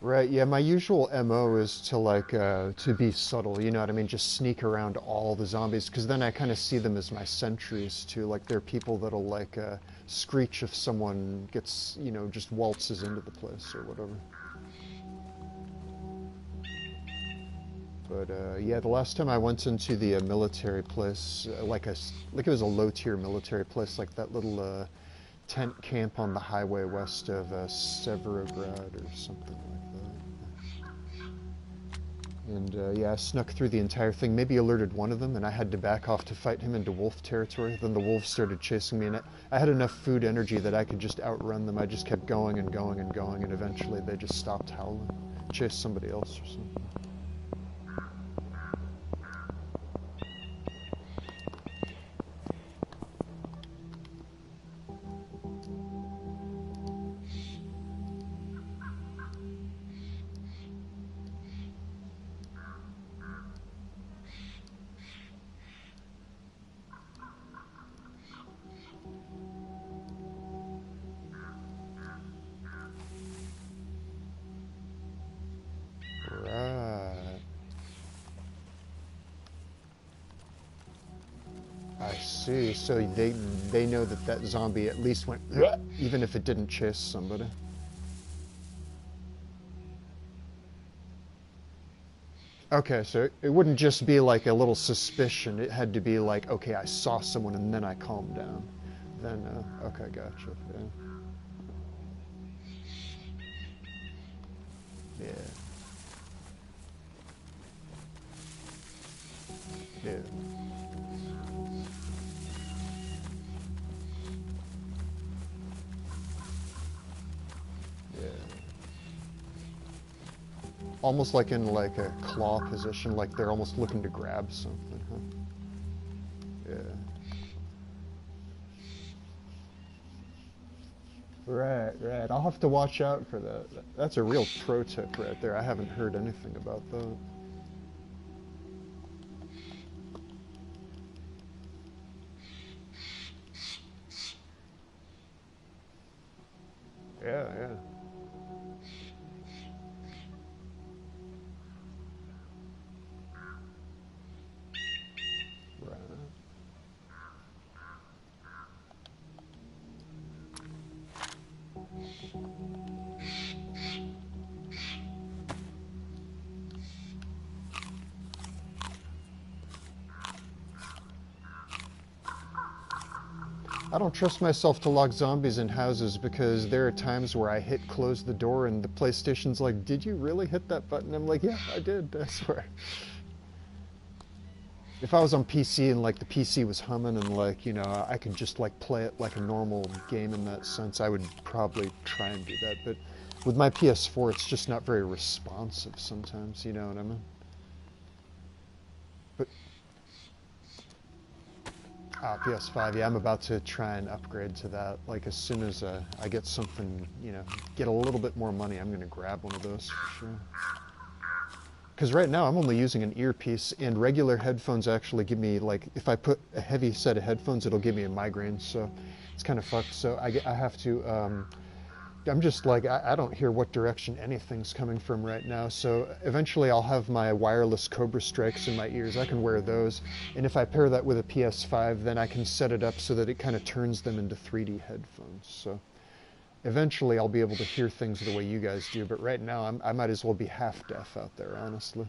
Right, yeah, my usual MO is to to be subtle, you know what I mean? Just sneak around all the zombies, because then I kind of see them as my sentries too. Like they're people that'll screech if someone gets, just waltzes into the place or whatever. But yeah, the last time I went into the military place, like it was a low-tier military place, like that little tent camp on the highway west of Severograd or something like that. And yeah, I snuck through the entire thing, maybe alerted one of them, and I had to back off to fight him into wolf territory. Then the wolves started chasing me, and I had enough food energy that I could just outrun them. I just kept going and going and going, and eventually they just stopped howling, chased somebody else or something. Right. I see. So they know that that zombie at least went, even if it didn't chase somebody. Okay, so it wouldn't just be like a little suspicion. It had to be like, okay, I saw someone and then I calmed down. Then, okay, gotcha. Yeah. Yeah. Yeah. Yeah. Almost like in like a claw position, like they're almost looking to grab something, huh? Yeah. Right, right. I'll have to watch out for that. That's a real pro tip right there. I haven't heard anything about that. Yeah, yeah. Right. I don't trust myself to lock zombies in houses because there are times where I hit close the door and the PlayStation's like, did you really hit that button? I'm like, yeah, I did, I swear. If I was on PC and like the PC was humming and like, you know, I could just like play it like a normal game in that sense, I would probably try and do that. But with my PS4, it's just not very responsive sometimes, you know what I mean? But PS5, yeah, I'm about to try and upgrade to that. Like as soon as I get something, you know, get a little bit more money, I'm gonna grab one of those for sure. Because right now I'm only using an earpiece, and regular headphones actually give me, like, if I put a heavy set of headphones, it'll give me a migraine, so it's kind of fucked. So I have to, I'm just like, I don't hear what direction anything's coming from right now, so eventually I'll have my wireless Cobra Strikes in my ears. I can wear those, and if I pair that with a PS5, then I can set it up so that it kind of turns them into 3D headphones, so eventually I'll be able to hear things the way you guys do, but right now I might as well be half deaf out there, honestly.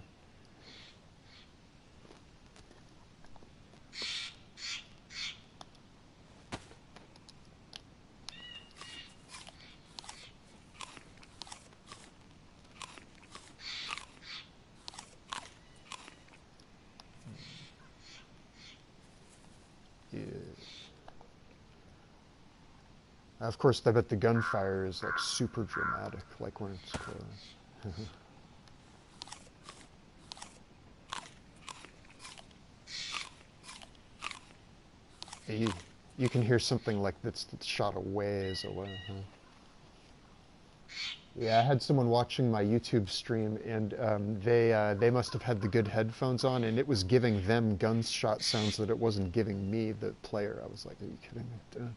Yeah. Of course, I bet the gunfire is like super dramatic, like when it's close. you, you can hear something like that's shot a ways away. Huh? Yeah, I had someone watching my YouTube stream, and they must have had the good headphones on, and it was giving them gunshot sounds that it wasn't giving me, the player. I was like, are you kidding me? Dude?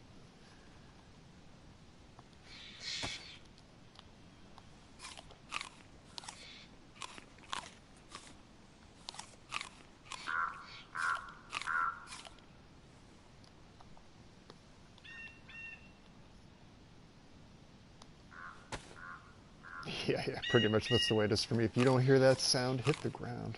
Yeah, yeah, pretty much that's the way it is for me. If you don't hear that sound, hit the ground.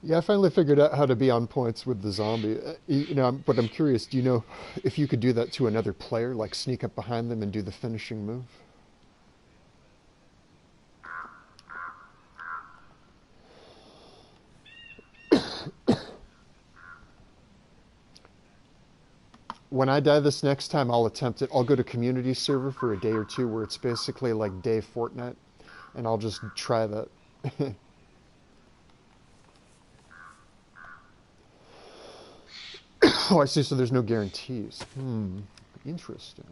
Yeah, I finally figured out how to be on points with the zombie. You know, but I'm curious, do you know if you could do that to another player, like sneak up behind them and do the finishing move? When I die this next time, I'll attempt it. I'll go to community server for a day or two where it's basically like day Fortnite, and I'll just try that. Oh, I see, so there's no guarantees. Interesting.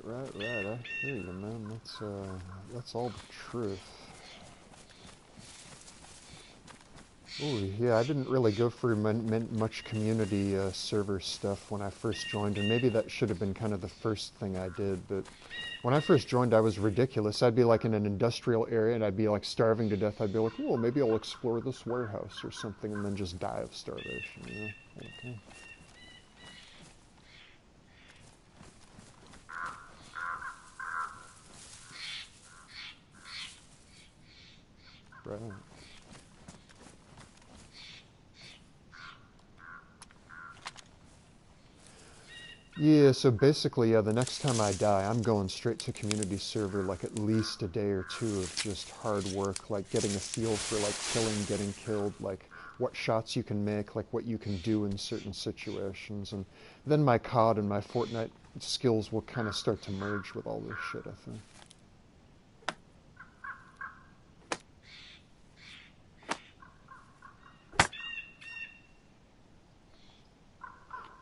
Right. I hear you, man. That's all the truth. Ooh, yeah, I didn't really go for much community server stuff when I first joined, and maybe that should have been kind of the first thing I did, but when I first joined, I was ridiculous. I'd be like in an industrial area, and I'd be like starving to death. I'd be like, oh, maybe I'll explore this warehouse or something, and then just die of starvation, you know? Okay. Right. Yeah, so basically, yeah, the next time I die, I'm going straight to community server, like at least a day or two of just hard work, like getting a feel for like killing, getting killed, like what shots you can make, like what you can do in certain situations, and then my COD and my Fortnite skills will kind of start to merge with all this shit, I think.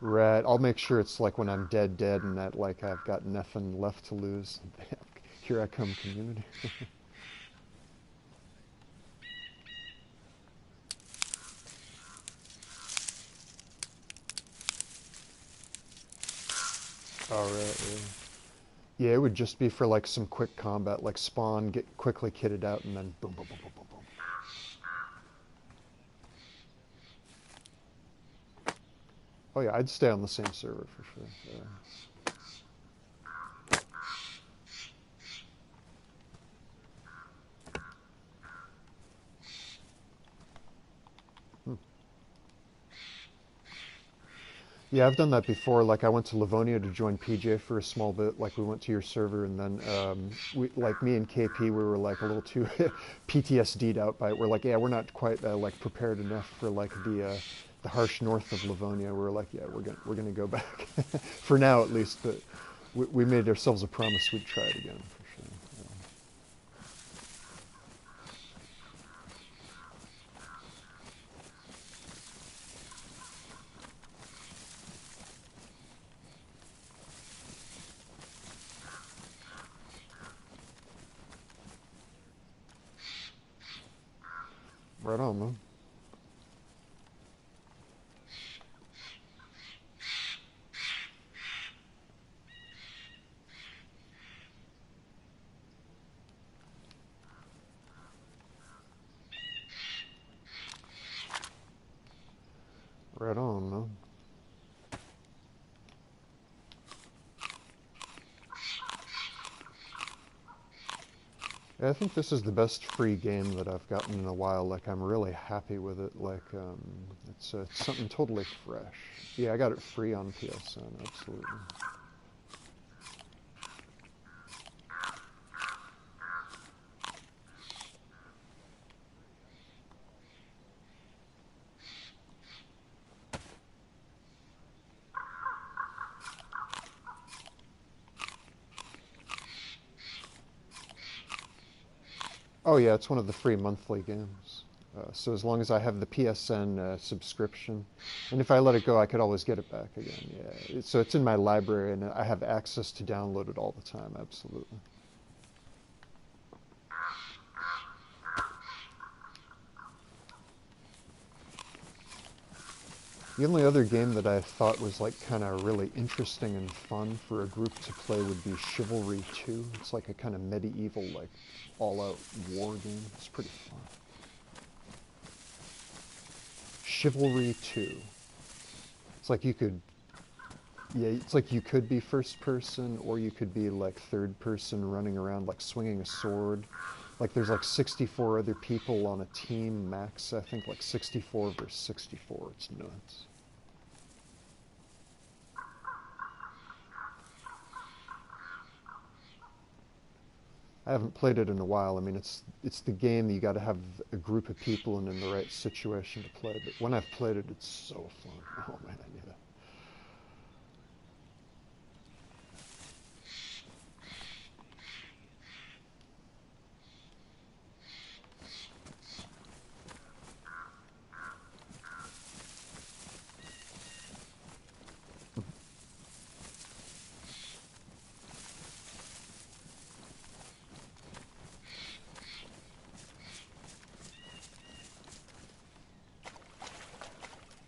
Right, I'll make sure it's like when I'm dead, and that like I've got nothing left to lose. Here I come, community. All right, yeah. Yeah, it would just be for like some quick combat, like spawn, get quickly kitted out, and then boom, boom, boom, boom, boom, boom. Oh yeah, I'd stay on the same server for sure. Yeah. Hmm. Yeah, I've done that before. Like I went to Livonia to join PJ for a small bit. Like we went to your server, and then like me and KP, we were like a little too PTSD'd out by it. We're like, yeah, we're not quite like prepared enough for like the harsh north of Livonia. We're like, yeah, we're gonna go back for now at least. But we made ourselves a promise we'd try it again for sure. Right on, man. Right on, man. Yeah, I think this is the best free game that I've gotten in a while. Like, I'm really happy with it. Like, it's something totally fresh. Yeah, I got it free on PSN, absolutely. Oh yeah, it's one of the free monthly games. So as long as I have the PSN subscription, and if I let it go, I could always get it back again. Yeah, so it's in my library, and I have access to download it all the time. Absolutely. The only other game that I thought was like kind of really interesting and fun for a group to play would be Chivalry 2. It's like a kind of medieval, like all-out war game. It's pretty fun. Chivalry 2. It's like you could, yeah, it's like you could be first person or you could be like third person running around like swinging a sword. Like there's like 64 other people on a team max, I think like 64 versus 64. It's nuts. I haven't played it in a while. I mean, it's the game you got to have a group of people and in the right situation to play. But when I've played it, it's so fun. Oh man, yeah.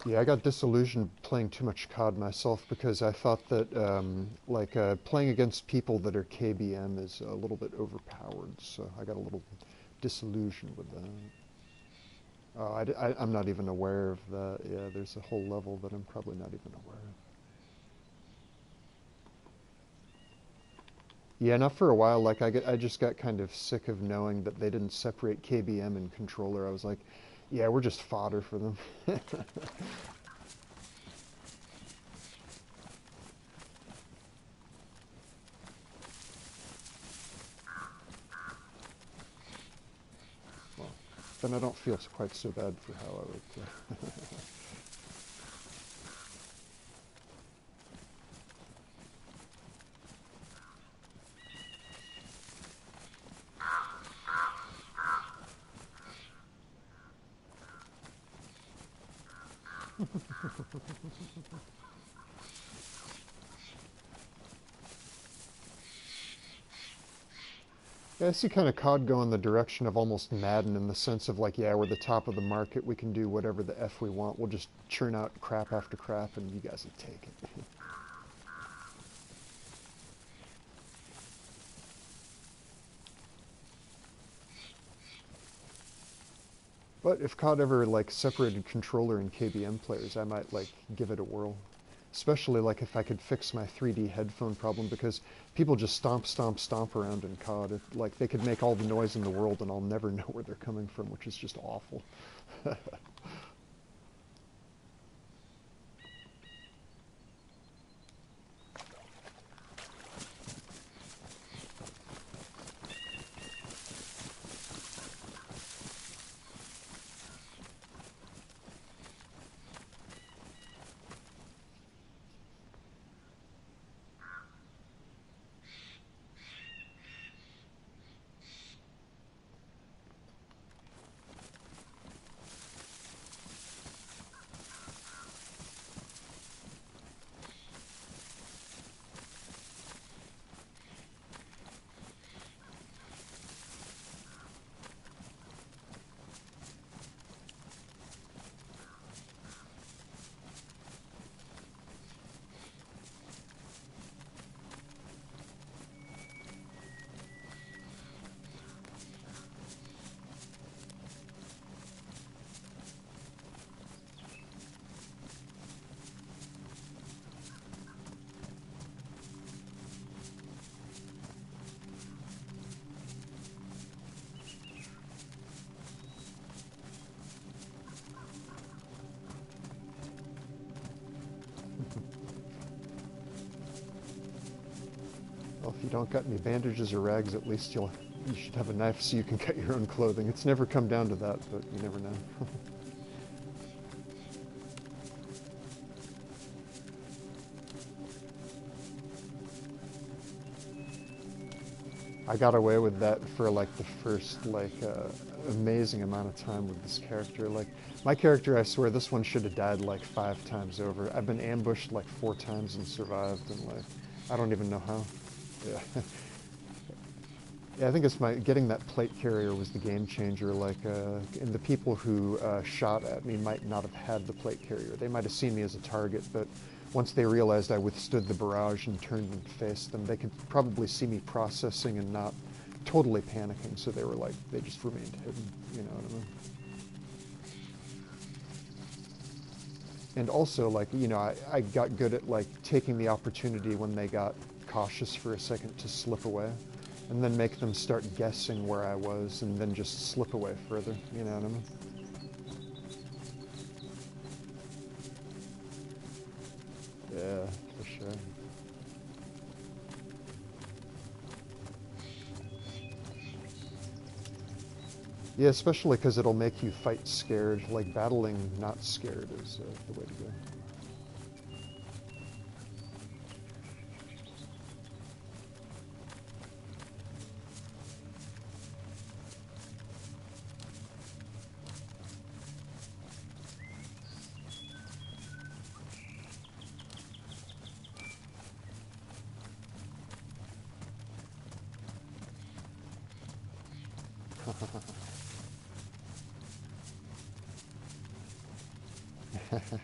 Yeah, I got disillusioned playing too much COD myself because I thought that playing against people that are KBM is a little bit overpowered. So I got a little disillusioned with that. Oh, I'm not even aware of that. Yeah, there's a whole level that I'm probably not even aware of. Yeah, not for a while. Like I just got kind of sick of knowing that they didn't separate KBM and controller. I was like, yeah, we're just fodder for them. Well, then I don't feel quite so bad for how I would play. Yeah, I see kind of COD go in the direction of almost Madden in the sense of like, yeah, we're the top of the market. We can do whatever the F we want. We'll just churn out crap after crap, and you guys will take it. But if COD ever like separated controller and KBM players, I might like give it a whirl. Especially like if I could fix my 3D headphone problem because people just stomp, stomp, stomp around in COD. Like they could make all the noise in the world and I'll never know where they're coming from, which is just awful. Well, if you don't got any bandages or rags, at least you should have a knife so you can cut your own clothing. It's never come down to that, but you never know. I got away with that for like the first amazing amount of time with this character. Like my character, I swear this one should have died like 5 times over. I've been ambushed like 4 times and survived, and like I don't even know how. Yeah. Yeah, I think it's getting that plate carrier was the game changer. And the people who shot at me might not have had the plate carrier. They might have seen me as a target, but once they realized I withstood the barrage and turned and faced them, they could probably see me processing and not totally panicking. So they were like, they just remained hidden. You know what I mean? And also, like, you know, I got good at like taking the opportunity when they got cautious for a second to slip away. And then make them start guessing where I was, and then just slip away further. You know what I mean? Yeah, for sure. Yeah, especially because it'll make you fight scared. Like battling not scared is the way to go. That's fun.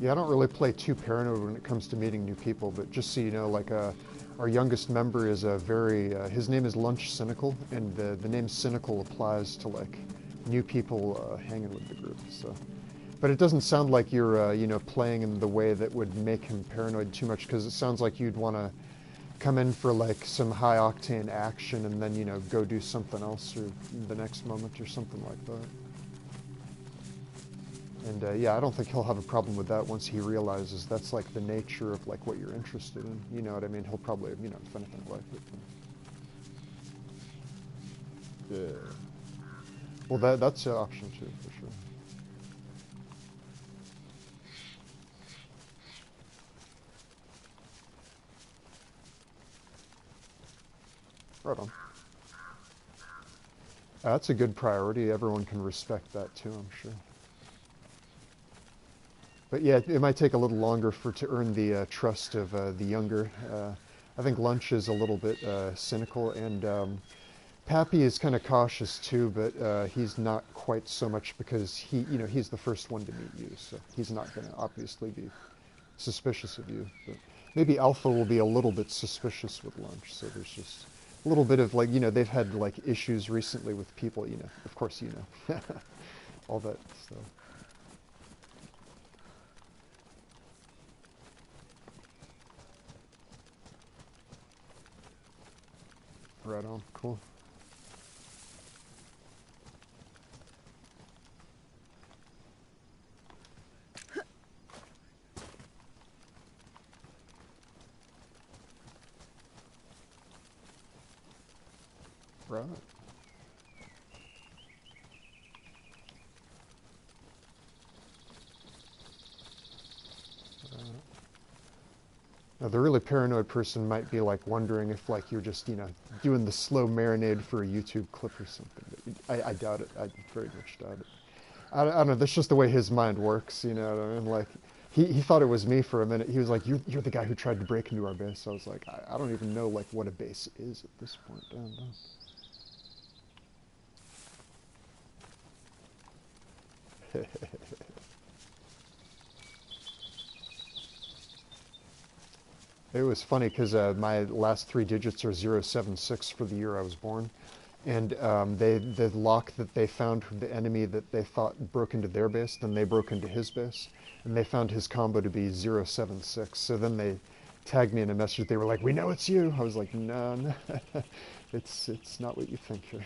Yeah, I don't really play too paranoid when it comes to meeting new people, but just so you know, like our youngest member is a his name is Lunch Cynical, and the name Cynical applies to like new people hanging with the group. So, but it doesn't sound like you're playing in the way that would make him paranoid too much, because it sounds like you'd want to come in for like some high octane action and then go do something else or the next moment or something like that. And yeah, I don't think he'll have a problem with that once he realizes that's like the nature of like what you're interested in. You know what I mean? He'll probably, if anything, like it. Yeah. Well, that's an option too, for sure. Right on. That's a good priority. Everyone can respect that too, I'm sure. But yeah, it might take a little longer to earn the trust of the younger. I think Lunch is a little bit cynical, and Pappy is kind of cautious too, but he's not quite so much because he's the first one to meet you, so he's not going to obviously be suspicious of you. But maybe Alpha will be a little bit suspicious with Lunch, so there's just a little bit of like they've had like issues recently with people, of course all that stuff. Right on, cool. Right. Now, the really paranoid person might be like wondering if like you're just doing the slow marinade for a YouTube clip or something. But I doubt it. I very much doubt it. I don't know. That's just the way his mind works. You know what I mean? Like he thought it was me for a minute. He was like, "You're the guy who tried to break into our base." So I was like, I don't even know like what a base is at this point. I don't know. It was funny because my last three digits are 076 for the year I was born. And the lock that they found from the enemy that they thought broke into their base, then they broke into his base. And they found his combo to be 076. So then they tagged me in a message. They were like, "We know it's you." I was like, "No, no. It's not what you think here."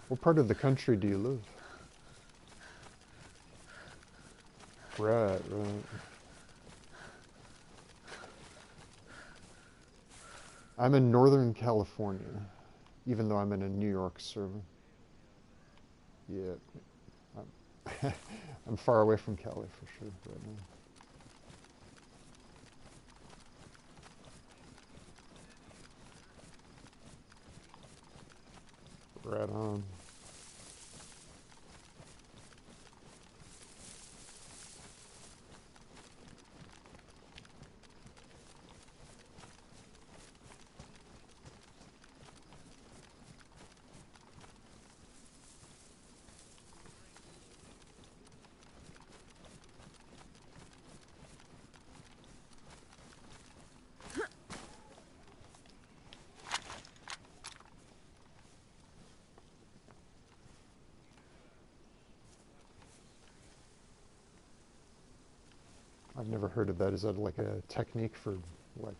What part of the country do you live? Right, right. I'm in Northern California, even though I'm in a New York server. Yeah, I'm, I'm far away from Cali for sure right now. Right on. I've never heard of that. Is that like a technique for, like...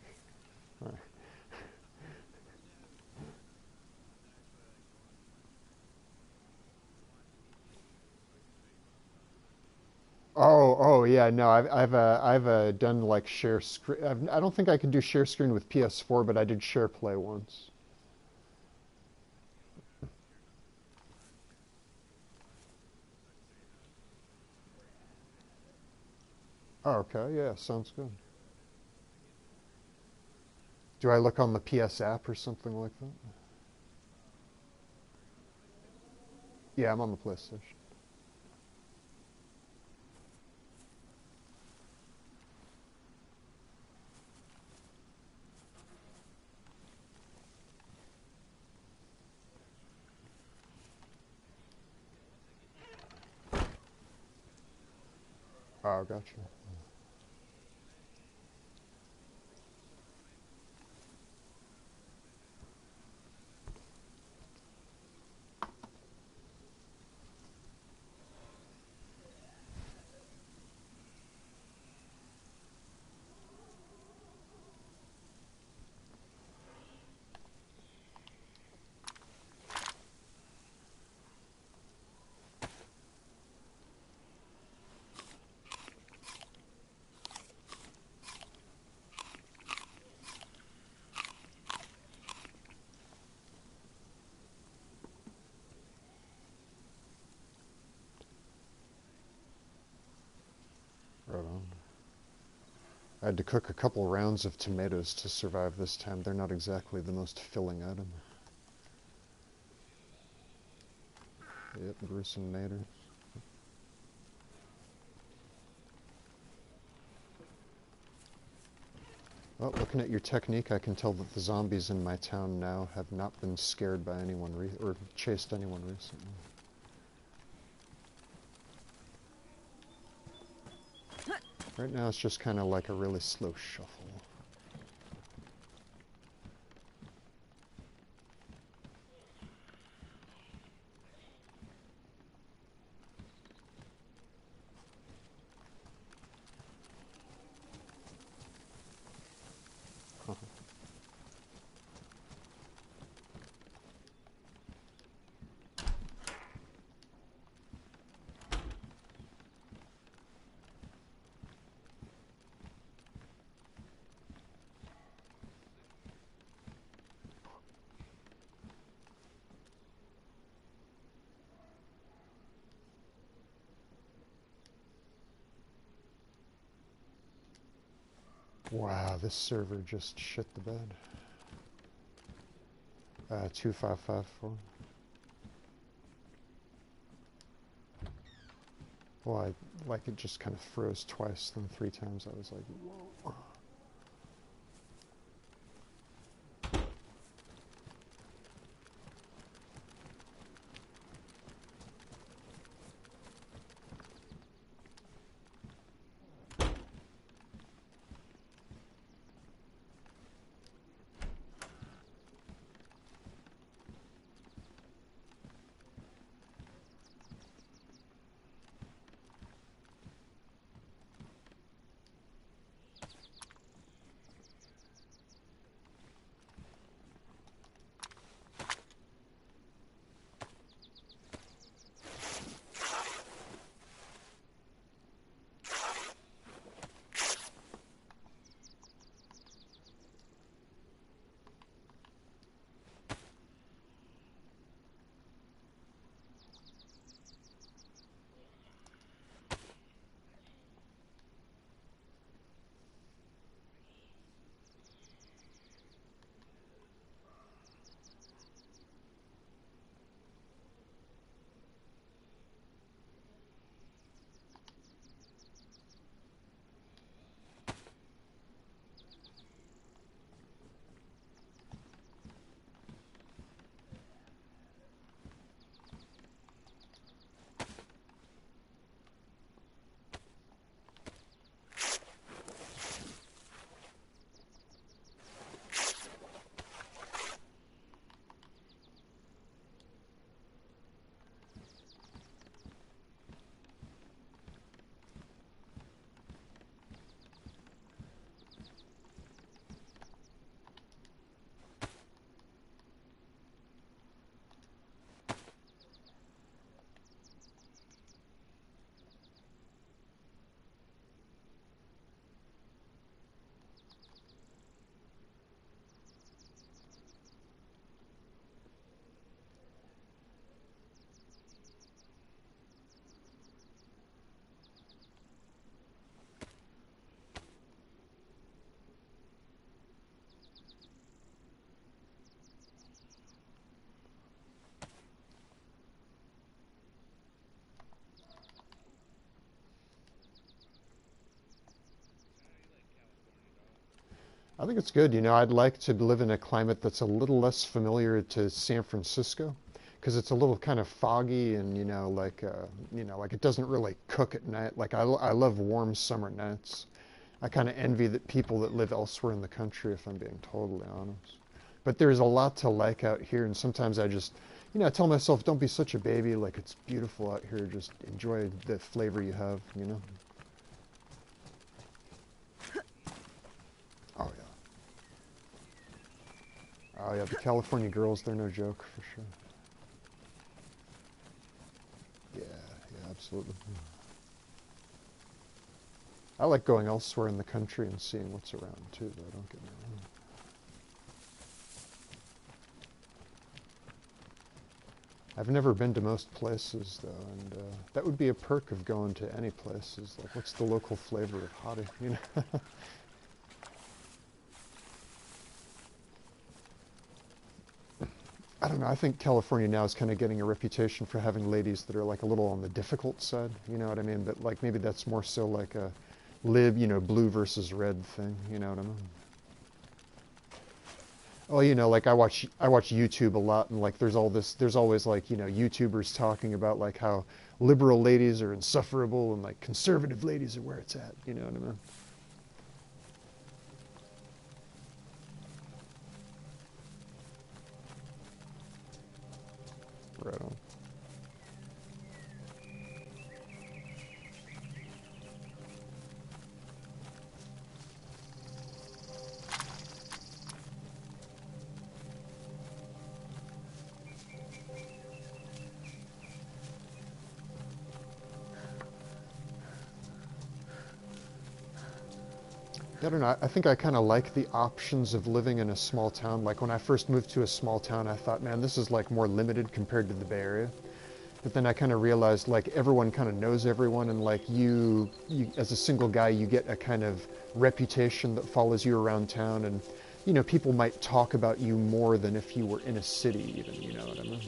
Oh, yeah, no, I've done like share screen. I don't think I could do share screen with PS4, but I did share play once. Oh, okay, yeah, sounds good. Do I look on the PS app or something like that? Yeah, I'm on the PlayStation. Oh, gotcha. Right on. I had to cook a couple rounds of tomatoes to survive this time. They're not exactly the most filling item. Yep, gruesome nader. Well, looking at your technique, I can tell that the zombies in my town now have not been scared by anyone or chased anyone recently. Right now it's just kind of like a really slow shuffle. Wow, this server just shit the bed. 2554. Well, like it just kind of froze twice, then 3 times. I was like, whoa. I think it's good. I'd like to live in a climate that's a little less familiar to San Francisco, because it's a little kind of foggy and, like it doesn't really cook at night. Like I love warm summer nights. I kind of envy the people that live elsewhere in the country, if I'm being totally honest. But there's a lot to like out here, and sometimes I just, I tell myself, don't be such a baby. Like, it's beautiful out here. Just enjoy the flavor you have. Oh, yeah. Oh, yeah, the California girls, they're no joke, for sure. Yeah, yeah, absolutely. I like going elsewhere in the country and seeing what's around, too, though, don't get me wrong. I've never been to most places, though, and that would be a perk of going to any places. Like, what's the local flavor of hottie, I don't know, I think California now is kind of getting a reputation for having ladies that are, like, a little on the difficult side, you know what I mean? But, like, maybe that's more so like a blue versus red thing, you know what I mean? Well, like I watch YouTube a lot, and like there's always like, YouTubers talking about like how liberal ladies are insufferable and like conservative ladies are where it's at, you know what I mean? Right on. I don't know. I think I kind of like the options of living in a small town. Like when I first moved to a small town, I thought, man, this is like more limited compared to the Bay Area. But then I kind of realized like everyone kind of knows everyone, and like you as a single guy, you get a kind of reputation that follows you around town, and people might talk about you more than if you were in a city even, you know what I mean?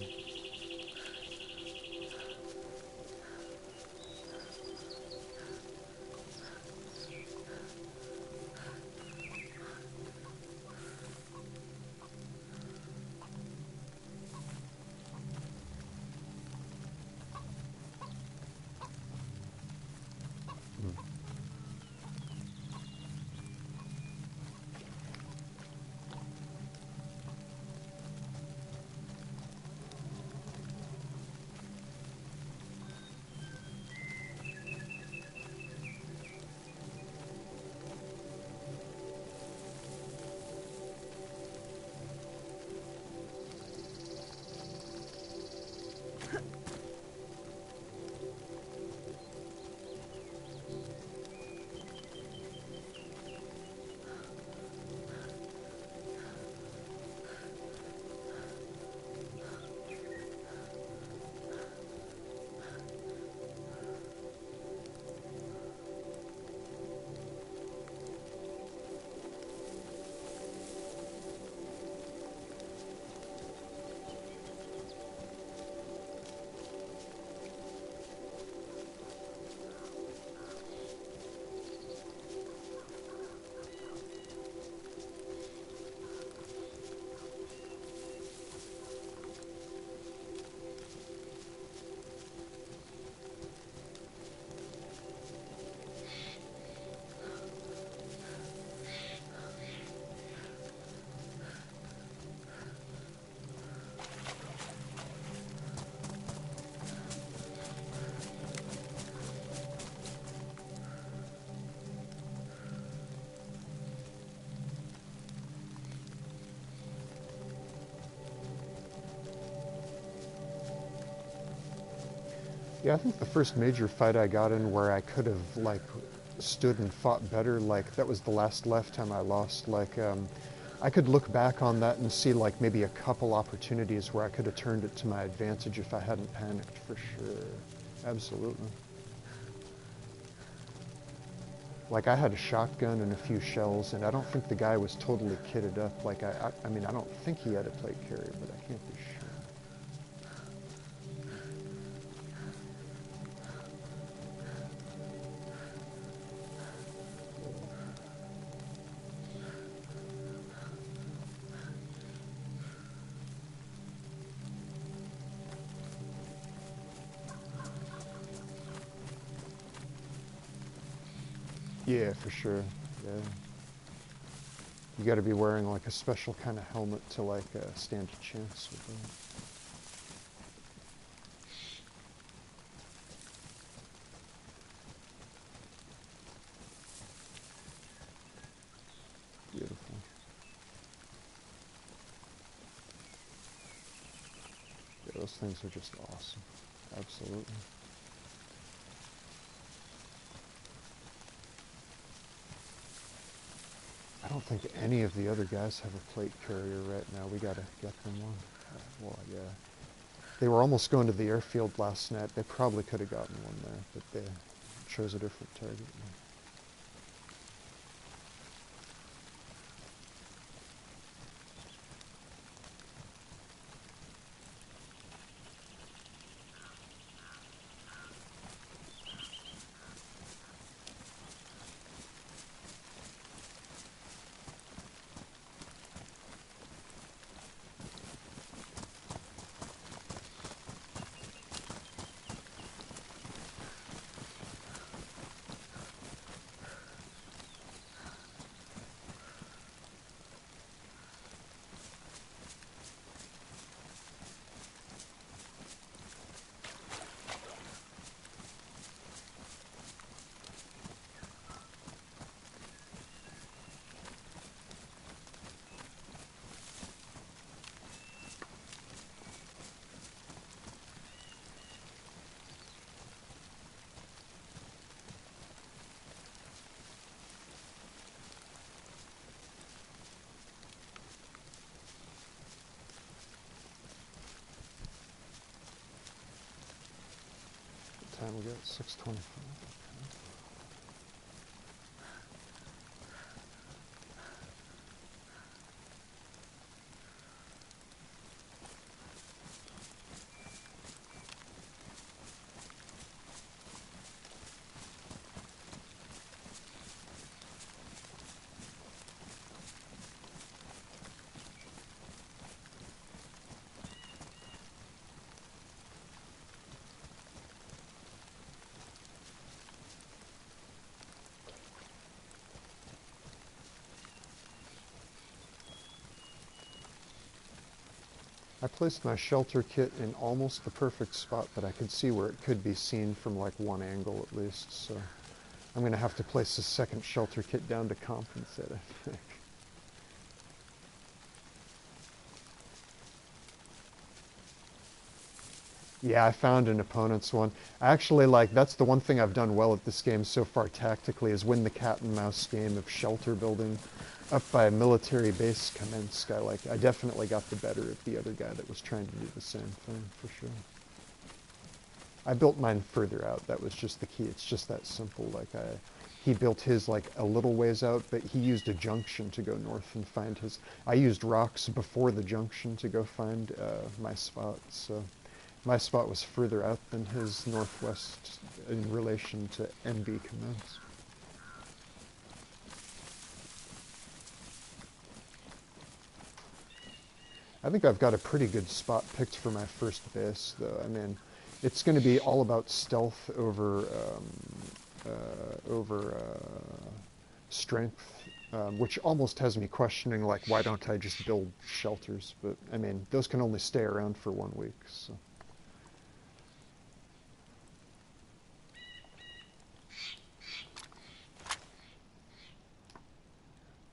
Yeah, I think the first major fight I got in where I could have like stood and fought better, like that was the last lifetime I lost. Like I could look back on that and see like maybe a couple opportunities where I could have turned it to my advantage if I hadn't panicked, for sure. Absolutely. Like I had a shotgun and a few shells, and I don't think the guy was totally kitted up. Like I mean, I don't think he had a plate carrier, but I can't be sure. Yeah, for sure. Yeah. You got to be wearing like a special kind of helmet to like stand a chance with that. Beautiful. Yeah, those things are just awesome. Absolutely. I don't think any of the other guys have a plate carrier right now. We gotta get them one. Well, yeah. They were almost going to the airfield last night. They probably could have gotten one there, but they chose a different target. What time we got? 6:25. I placed my shelter kit in almost the perfect spot, but I could see where it could be seen from like one angle at least, so I'm going to have to place a second shelter kit down to compensate, I think. Yeah, I found an opponent's one. Actually, like, that's the one thing I've done well at this game so far tactically is win the cat and mouse game of shelter building up by a military base Kamensk. I definitely got the better of the other guy that was trying to do the same thing, for sure. I built mine further out. That was just the key. It's just that simple. He built his like a little ways out, but he used a junction to go north and find his. I used rocks before the junction to go find my spot, so my spot was further out than his northwest in relation to NB commands. I think I've got a pretty good spot picked for my first base, though. I mean, it's going to be all about stealth over strength, which almost has me questioning, like, why don't I just build shelters? But, I mean, those can only stay around for 1 week, so.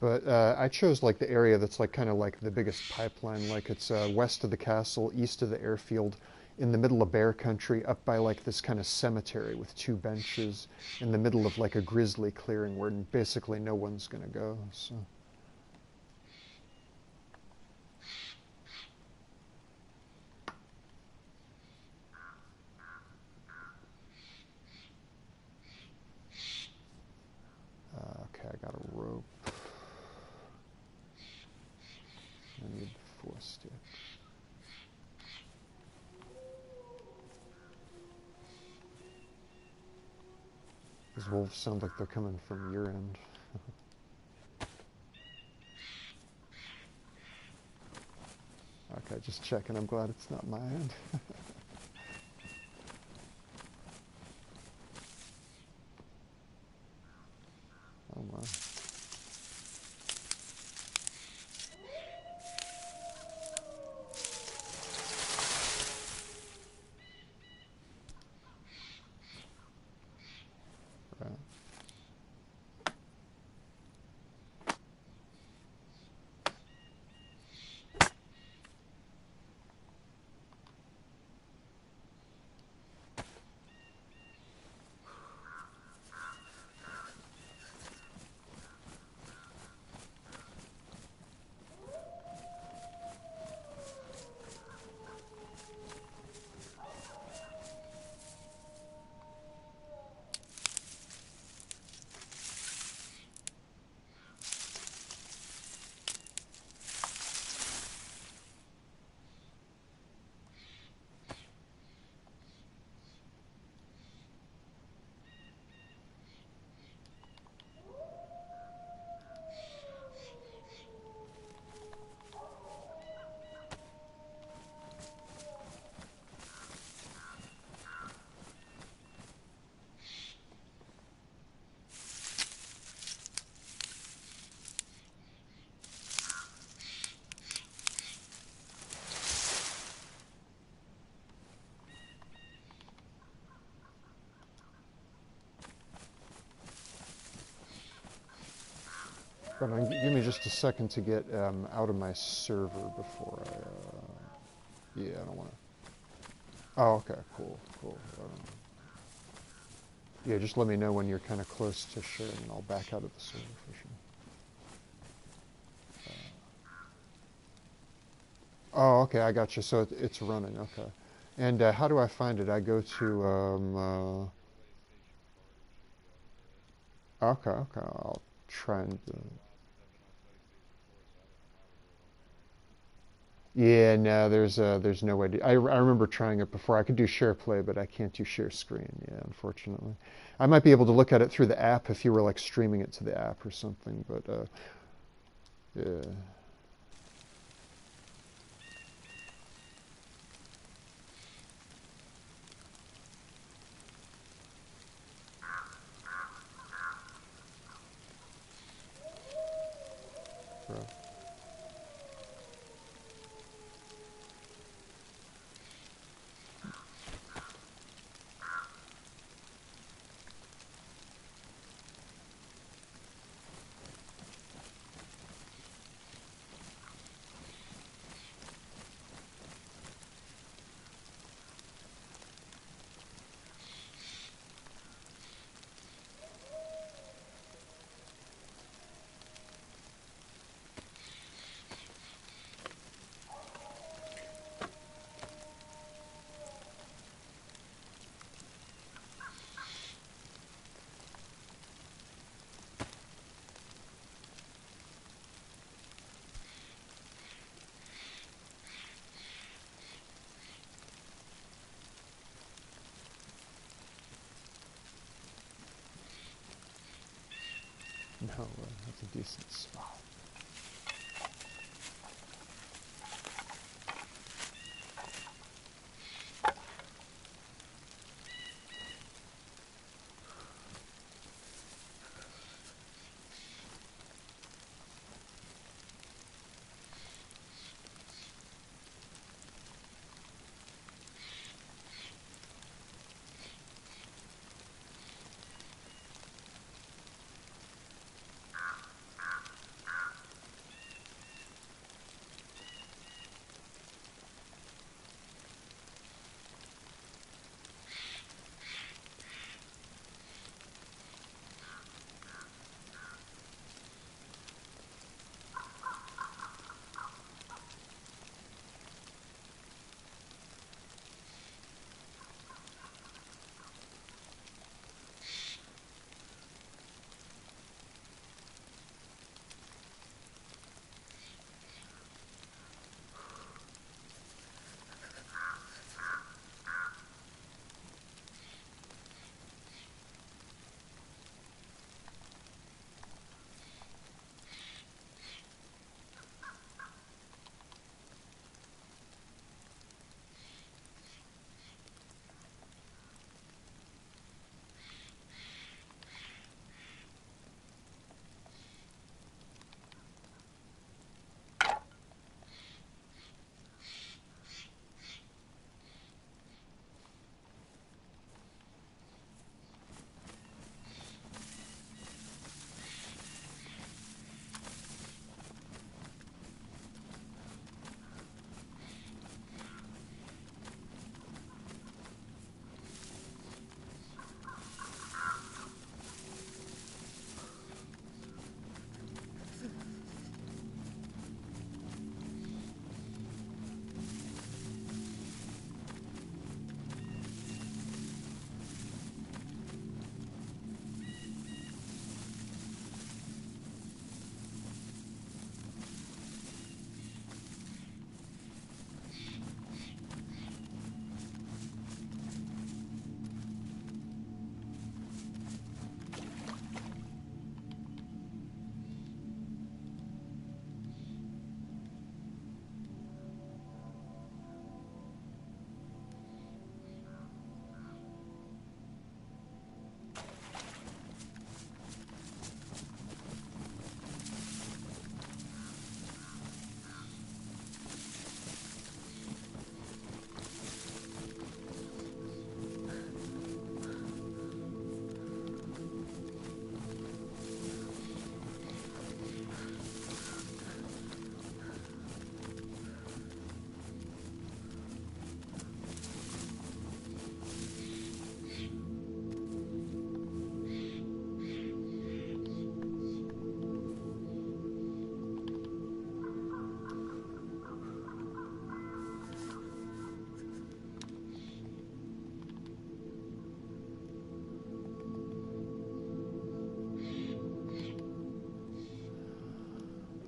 But I chose like the area that's like kind of like the biggest pipeline, like it's west of the castle, east of the airfield, in the middle of bear country, up by like this kind of cemetery with 2 benches, in the middle of like a grizzly clearing where basically no one's gonna go. So. Okay, I got a rope. I need 4 sticks. These wolves sound like they're coming from your end. Okay, just checking. I'm glad it's not my end. Okay. Hold on, give me just a second to get out of my server before I, yeah, I don't want to. Oh, okay, cool, cool. Yeah, just let me know when you're kind of close to sharing, and I'll back out of the server for sure. Oh, okay, I got you. So it's running, okay. And how do I find it? I go to, okay, okay, I'll try and, yeah, no, there's no way to, I remember trying it before. I could do share play, but I can't do share screen, yeah, unfortunately. I might be able to look at it through the app if you were like streaming it to the app or something, but, yeah. Right. No, that's a decent spot.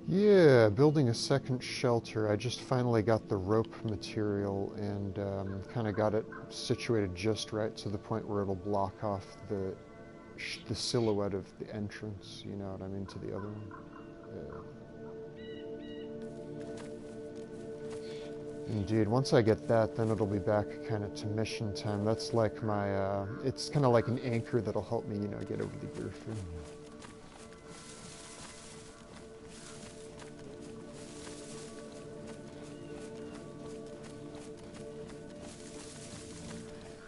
Yeah, building a second shelter. I just finally got the rope material and kind of got it situated just right to the point where it'll block off the silhouette of the entrance, you know what I mean, to the other one. Indeed, once I get that, then it'll be back kind of to mission time. That's like my, it's kind of like an anchor that'll help me, you know, get over the Griffin.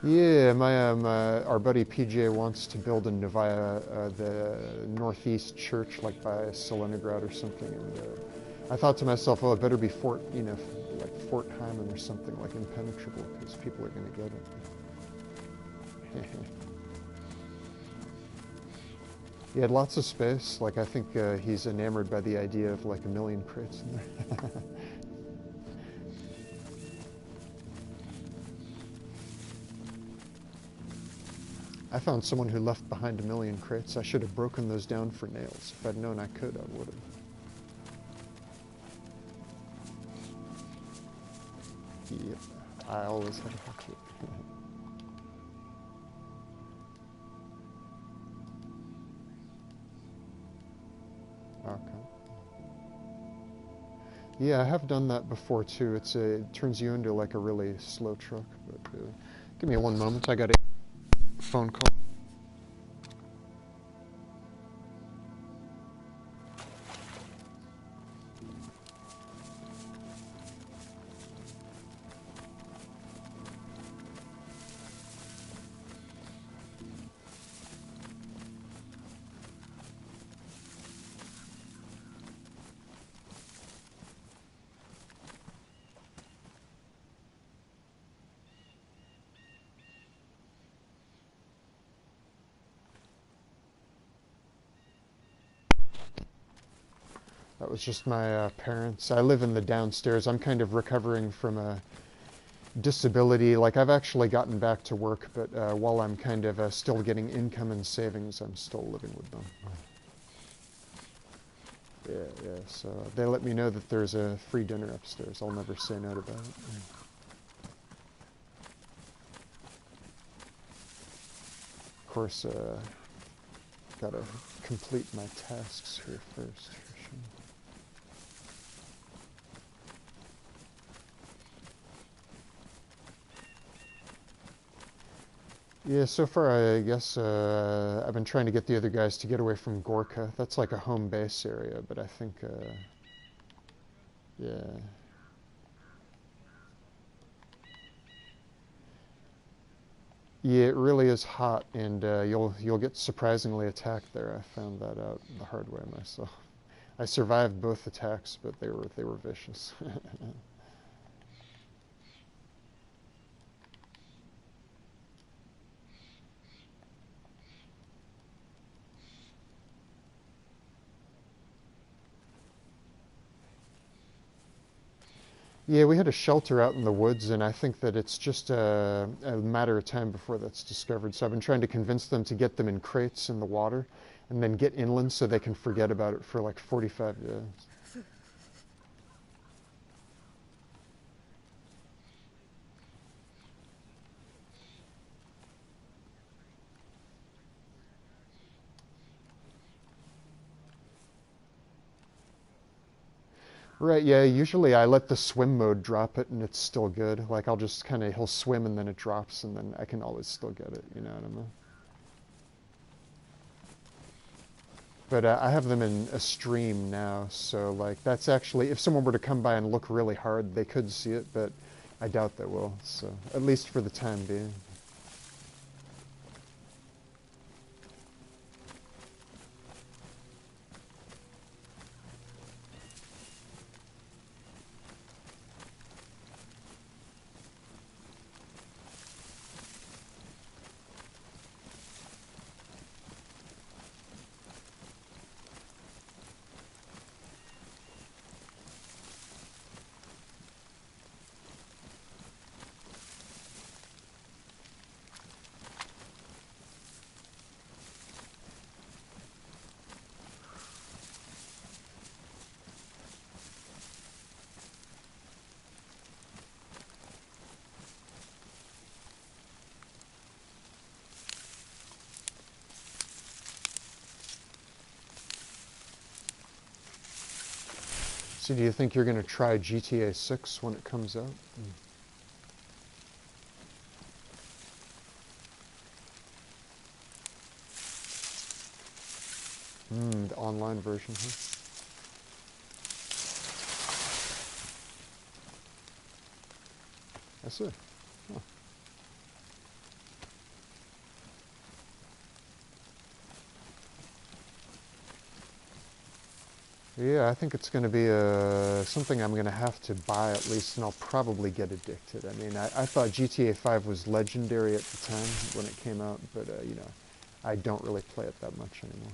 Yeah, our buddy PJ wants to build in Novaya, the northeast church, like by Seleningrad or something. And I thought to myself, oh, it better be Fort, you know, like Fort Hyman or something, like impenetrable, because people are going to get it. He had lots of space. Like, I think he's enamored by the idea of like 1,000,000 crates in there. I found someone who left behind 1,000,000 crates. I should have broken those down for nails. If I'd known I could, I would have. Yep, I always had a hatchet. Okay. Yeah, I have done that before too. It turns you into like a really slow truck. But give me one moment. I got a phone call. That was just my parents. I live in the downstairs. I'm kind of recovering from a disability. Like, I've actually gotten back to work, but while I'm kind of still getting income and savings, I'm still living with them. Yeah. So they let me know that there's a free dinner upstairs. I'll never say no to that. Of course, gotta complete my tasks here first, for sure. Yeah, so far I guess I've been trying to get the other guys to get away from Gorka. That's like a home base area, but I think, yeah. Yeah, it really is hot, and you'll get surprisingly attacked there. I found that out the hard way myself. I survived both attacks, but they were vicious. Yeah, we had a shelter out in the woods, and I think that it's just a matter of time before that's discovered. So I've been trying to convince them to get them in crates in the water, and then get inland so they can forget about it for like 45 days. Right, yeah, usually I let the swim mode drop it and it's still good. Like, I'll just kind of, he'll swim and then it drops and then I can always still get it, you know what I mean? But I have them in a stream now, so like, that's actually, if someone were to come by and look really hard, they could see it, but I doubt they will, so, at least for the time being. So do you think you're going to try GTA 6 when it comes out? The online version, huh? I see. Huh. Yeah, I think it's going to be something I'm going to have to buy at least, and I'll probably get addicted. I mean, I thought GTA 5 was legendary at the time when it came out, but, you know, I don't really play it that much anymore.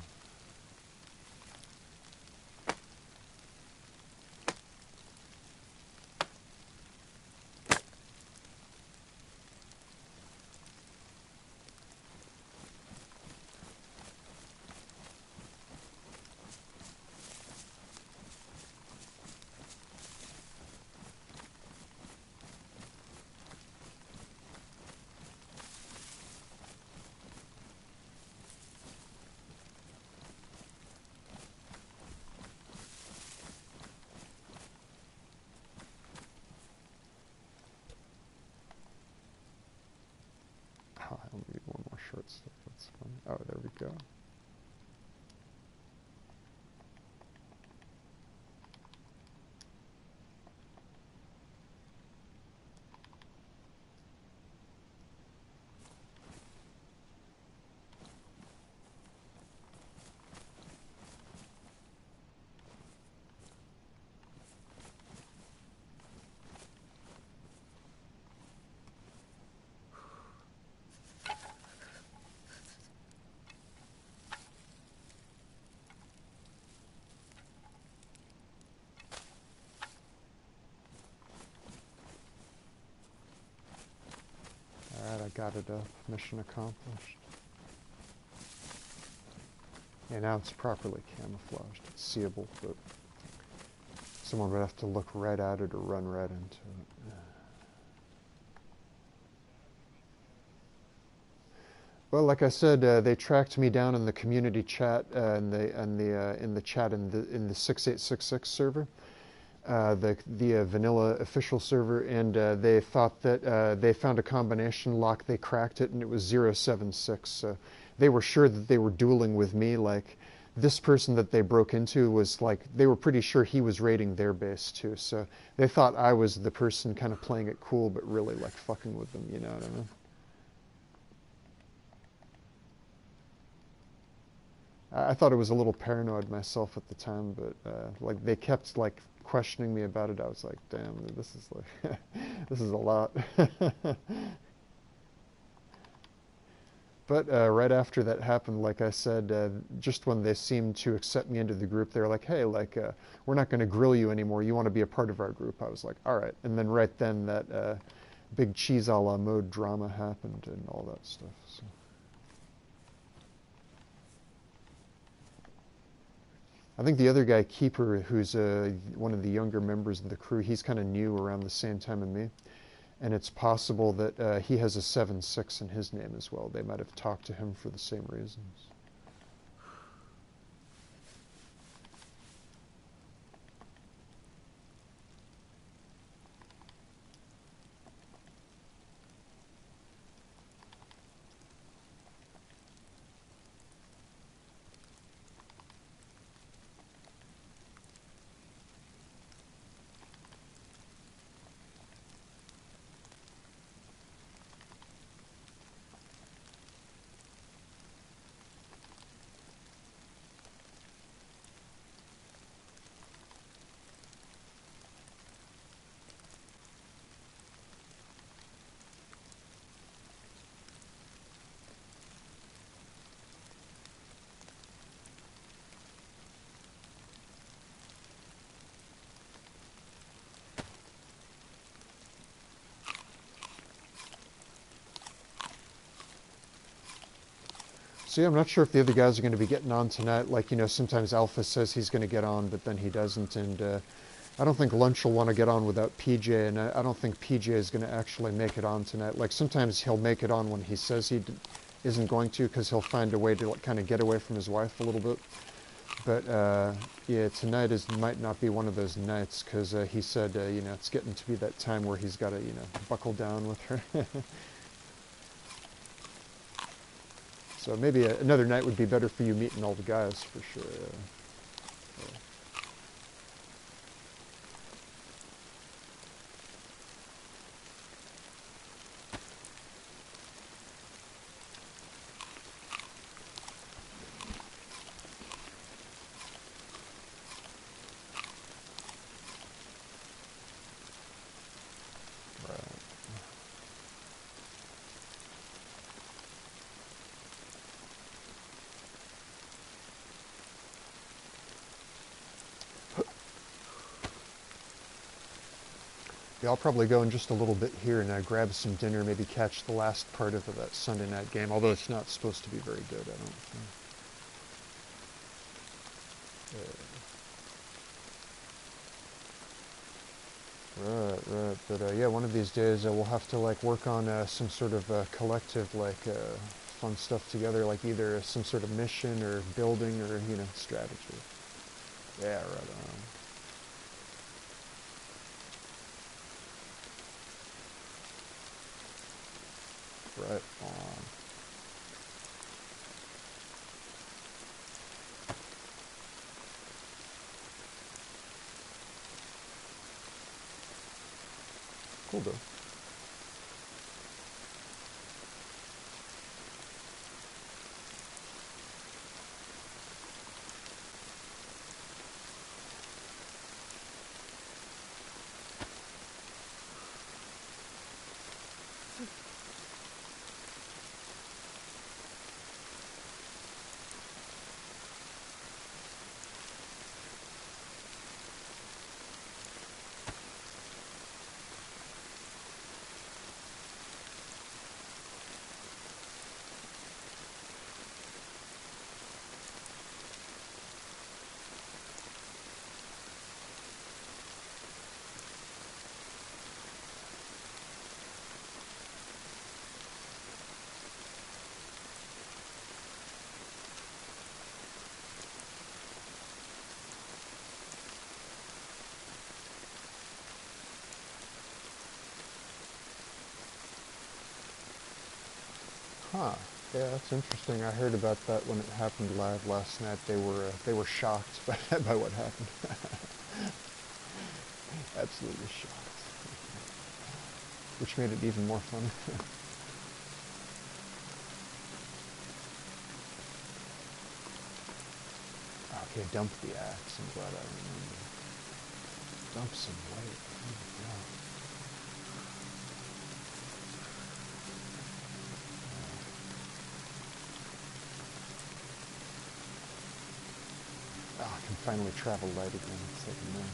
Oh, I only need one more short stick. That's fine. Oh, there we go. Alright, I got it up. Mission accomplished. Yeah, now it's properly camouflaged. It's seeable, but someone would have to look right at it or run right into it. Well, like I said, they tracked me down in the community chat in the chat in the 6866 server. The vanilla official server, and they thought that they found a combination lock. They cracked it, and it was 076. So they were sure that they were dueling with me. Like, this person that they broke into was like, they were pretty sure he was raiding their base too. So they thought I was the person kind of playing it cool, but really like fucking with them. You know what I mean? I thought it was a little paranoid myself at the time, but like they kept like questioning me about it. I was like, damn, this is like this is a lot. But right after that happened, like I said, just when they seemed to accept me into the group, they were like, hey, like, we're not going to grill you anymore. You want to be a part of our group? I was like, all right. And then right then that big cheese a la mode drama happened and all that stuff. So. I think the other guy, Keeper, who's one of the younger members of the crew, he's kind of new around the same time as me. And it's possible that he has a 7-6 in his name as well. They might have talked to him for the same reasons. So yeah, I'm not sure if the other guys are going to be getting on tonight. Like, you know, sometimes Alpha says he's going to get on, but then he doesn't. And I don't think Lunch will want to get on without PJ, and I don't think PJ is going to actually make it on tonight. Like, sometimes he'll make it on when he says he isn't going to, because he'll find a way to like, kind of get away from his wife a little bit. But yeah, tonight might not be one of those nights because he said, you know, it's getting to be that time where he's got to, you know, buckle down with her. So maybe another night would be better for you meeting all the guys for sure. Yeah, I'll probably go in just a little bit here and grab some dinner, maybe catch the last part of that Sunday night game, although it's not supposed to be very good, I don't think. Right. But yeah, one of these days we'll have to like work on some sort of collective like fun stuff together, like either some sort of mission or building or, you know, strategy. Yeah, right on. Right on. Cool though. Huh. Yeah, that's interesting. I heard about that when it happened live last night. They were shocked by what happened. Absolutely shocked. Which made it even more fun. Okay, dump the axe. I'm glad I remember. Dump some weight. Oh my god. Oh, I can finally travel light again. It's like a miracle.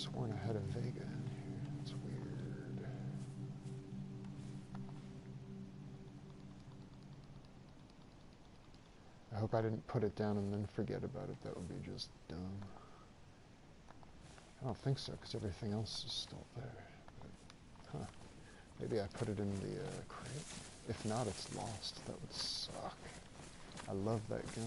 sworn I had a Vega in here. That's weird. I hope I didn't put it down and then forget about it. That would be just dumb. I don't think so, because everything else is still there. But, huh. Maybe I put it in the crate. If not, it's lost. That would suck. I love that gun.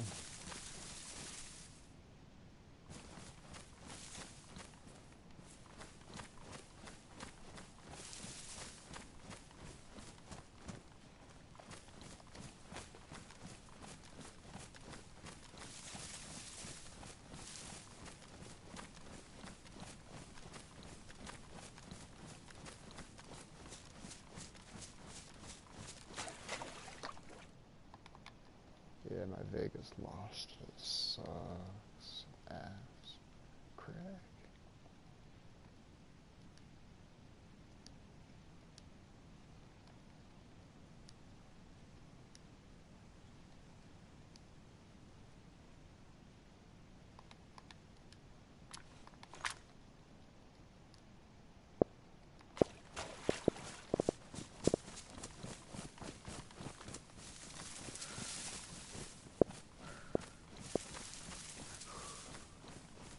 Yeah, my Vega's lost. It sucks. Ass. Crack.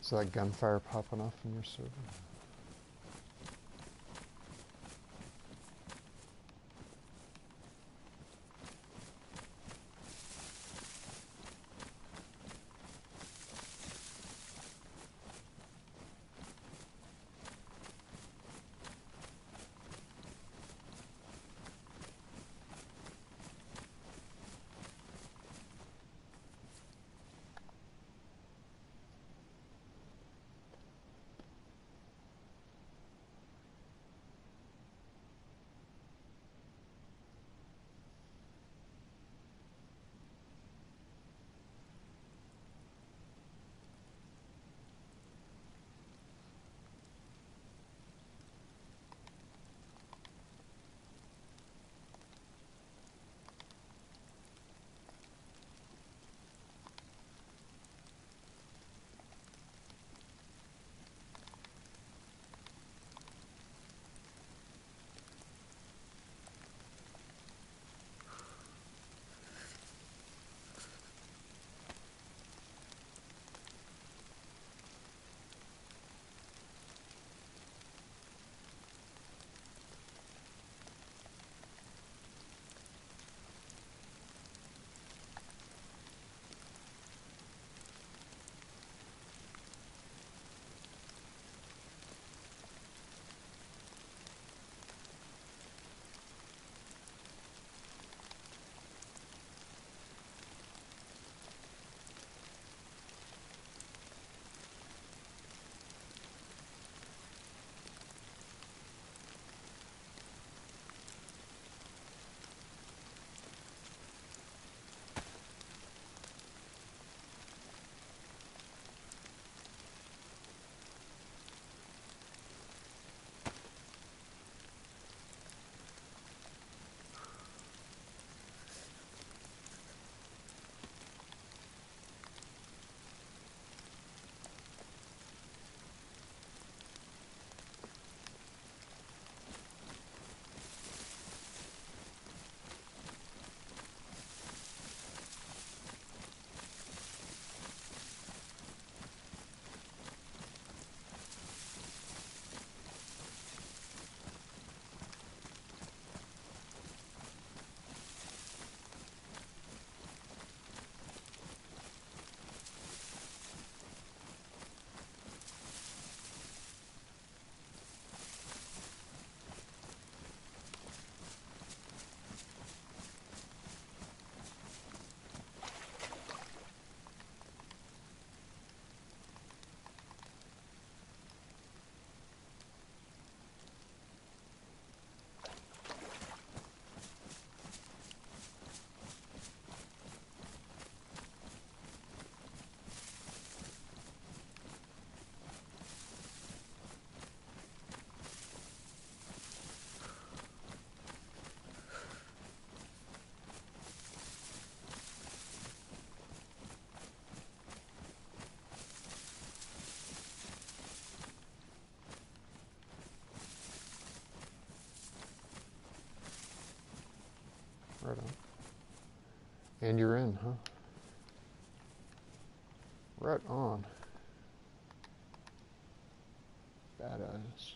Is that gunfire popping off in your server? Right on. And you're in, huh? Right on. Badass.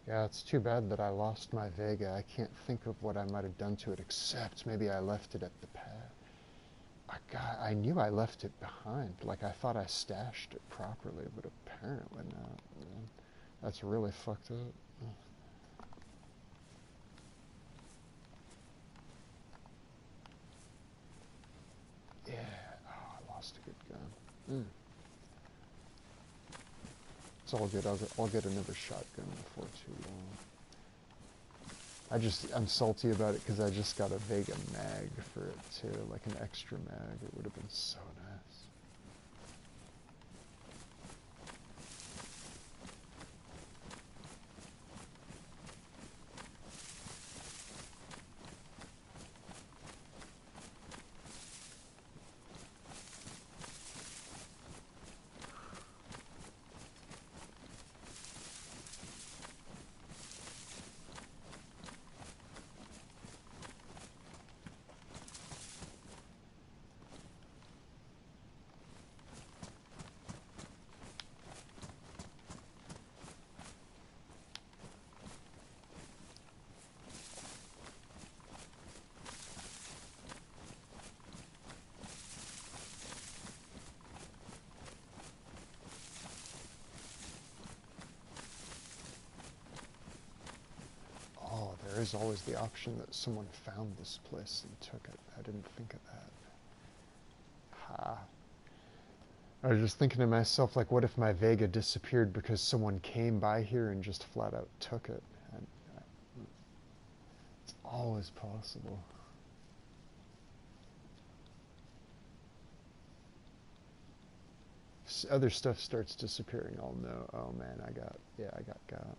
Yeah, it's too bad that I lost my Vega. I can't think of what I might have done to it, except maybe I left it at the pad. I knew I left it behind. Like, I thought I stashed it properly, but apparently not. Man. That's really fucked up. Yeah. Oh, I lost a good gun. It's all good. I'll get another shotgun before too long. I'm salty about it because I just got a Vega mag for it too, like an extra mag. It would have been so nice. There is always the option that someone found this place and took it. I didn't think of that. Ha. I was just thinking to myself, like, what if my Vega disappeared because someone came by here and just flat out took it? And it's always possible. Other stuff starts disappearing, I'll know. Oh man, I got got.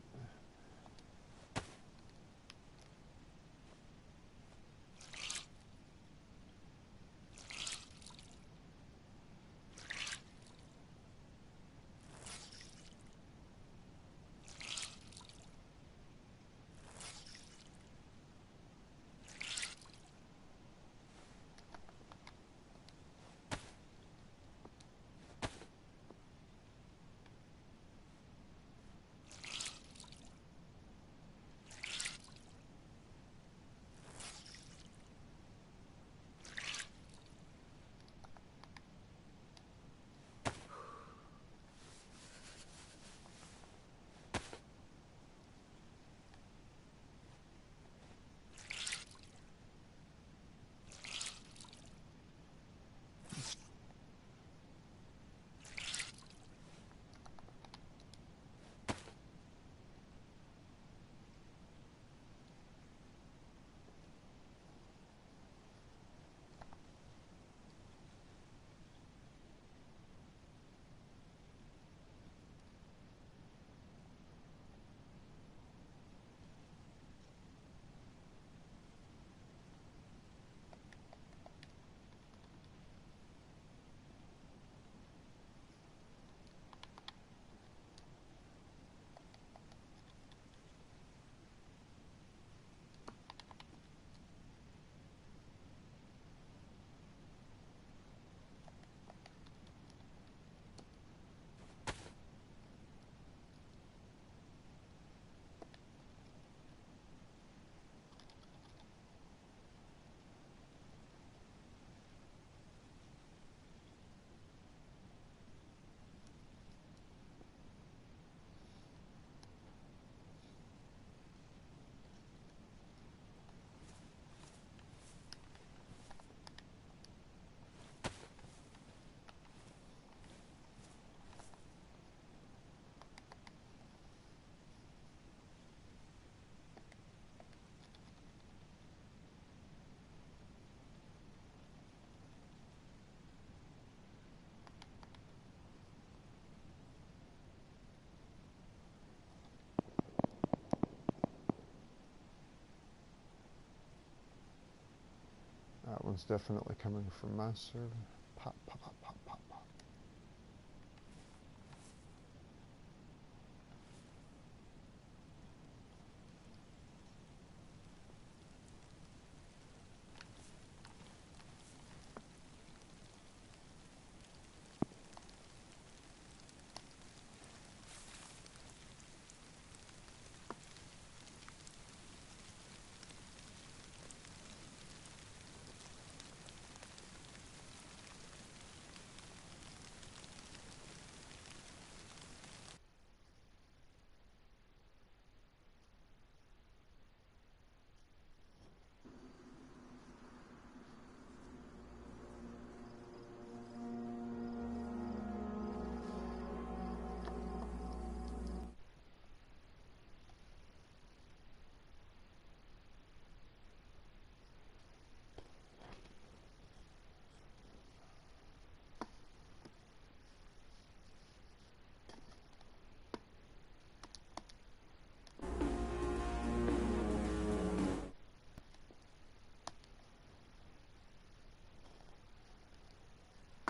sound's definitely coming from my server.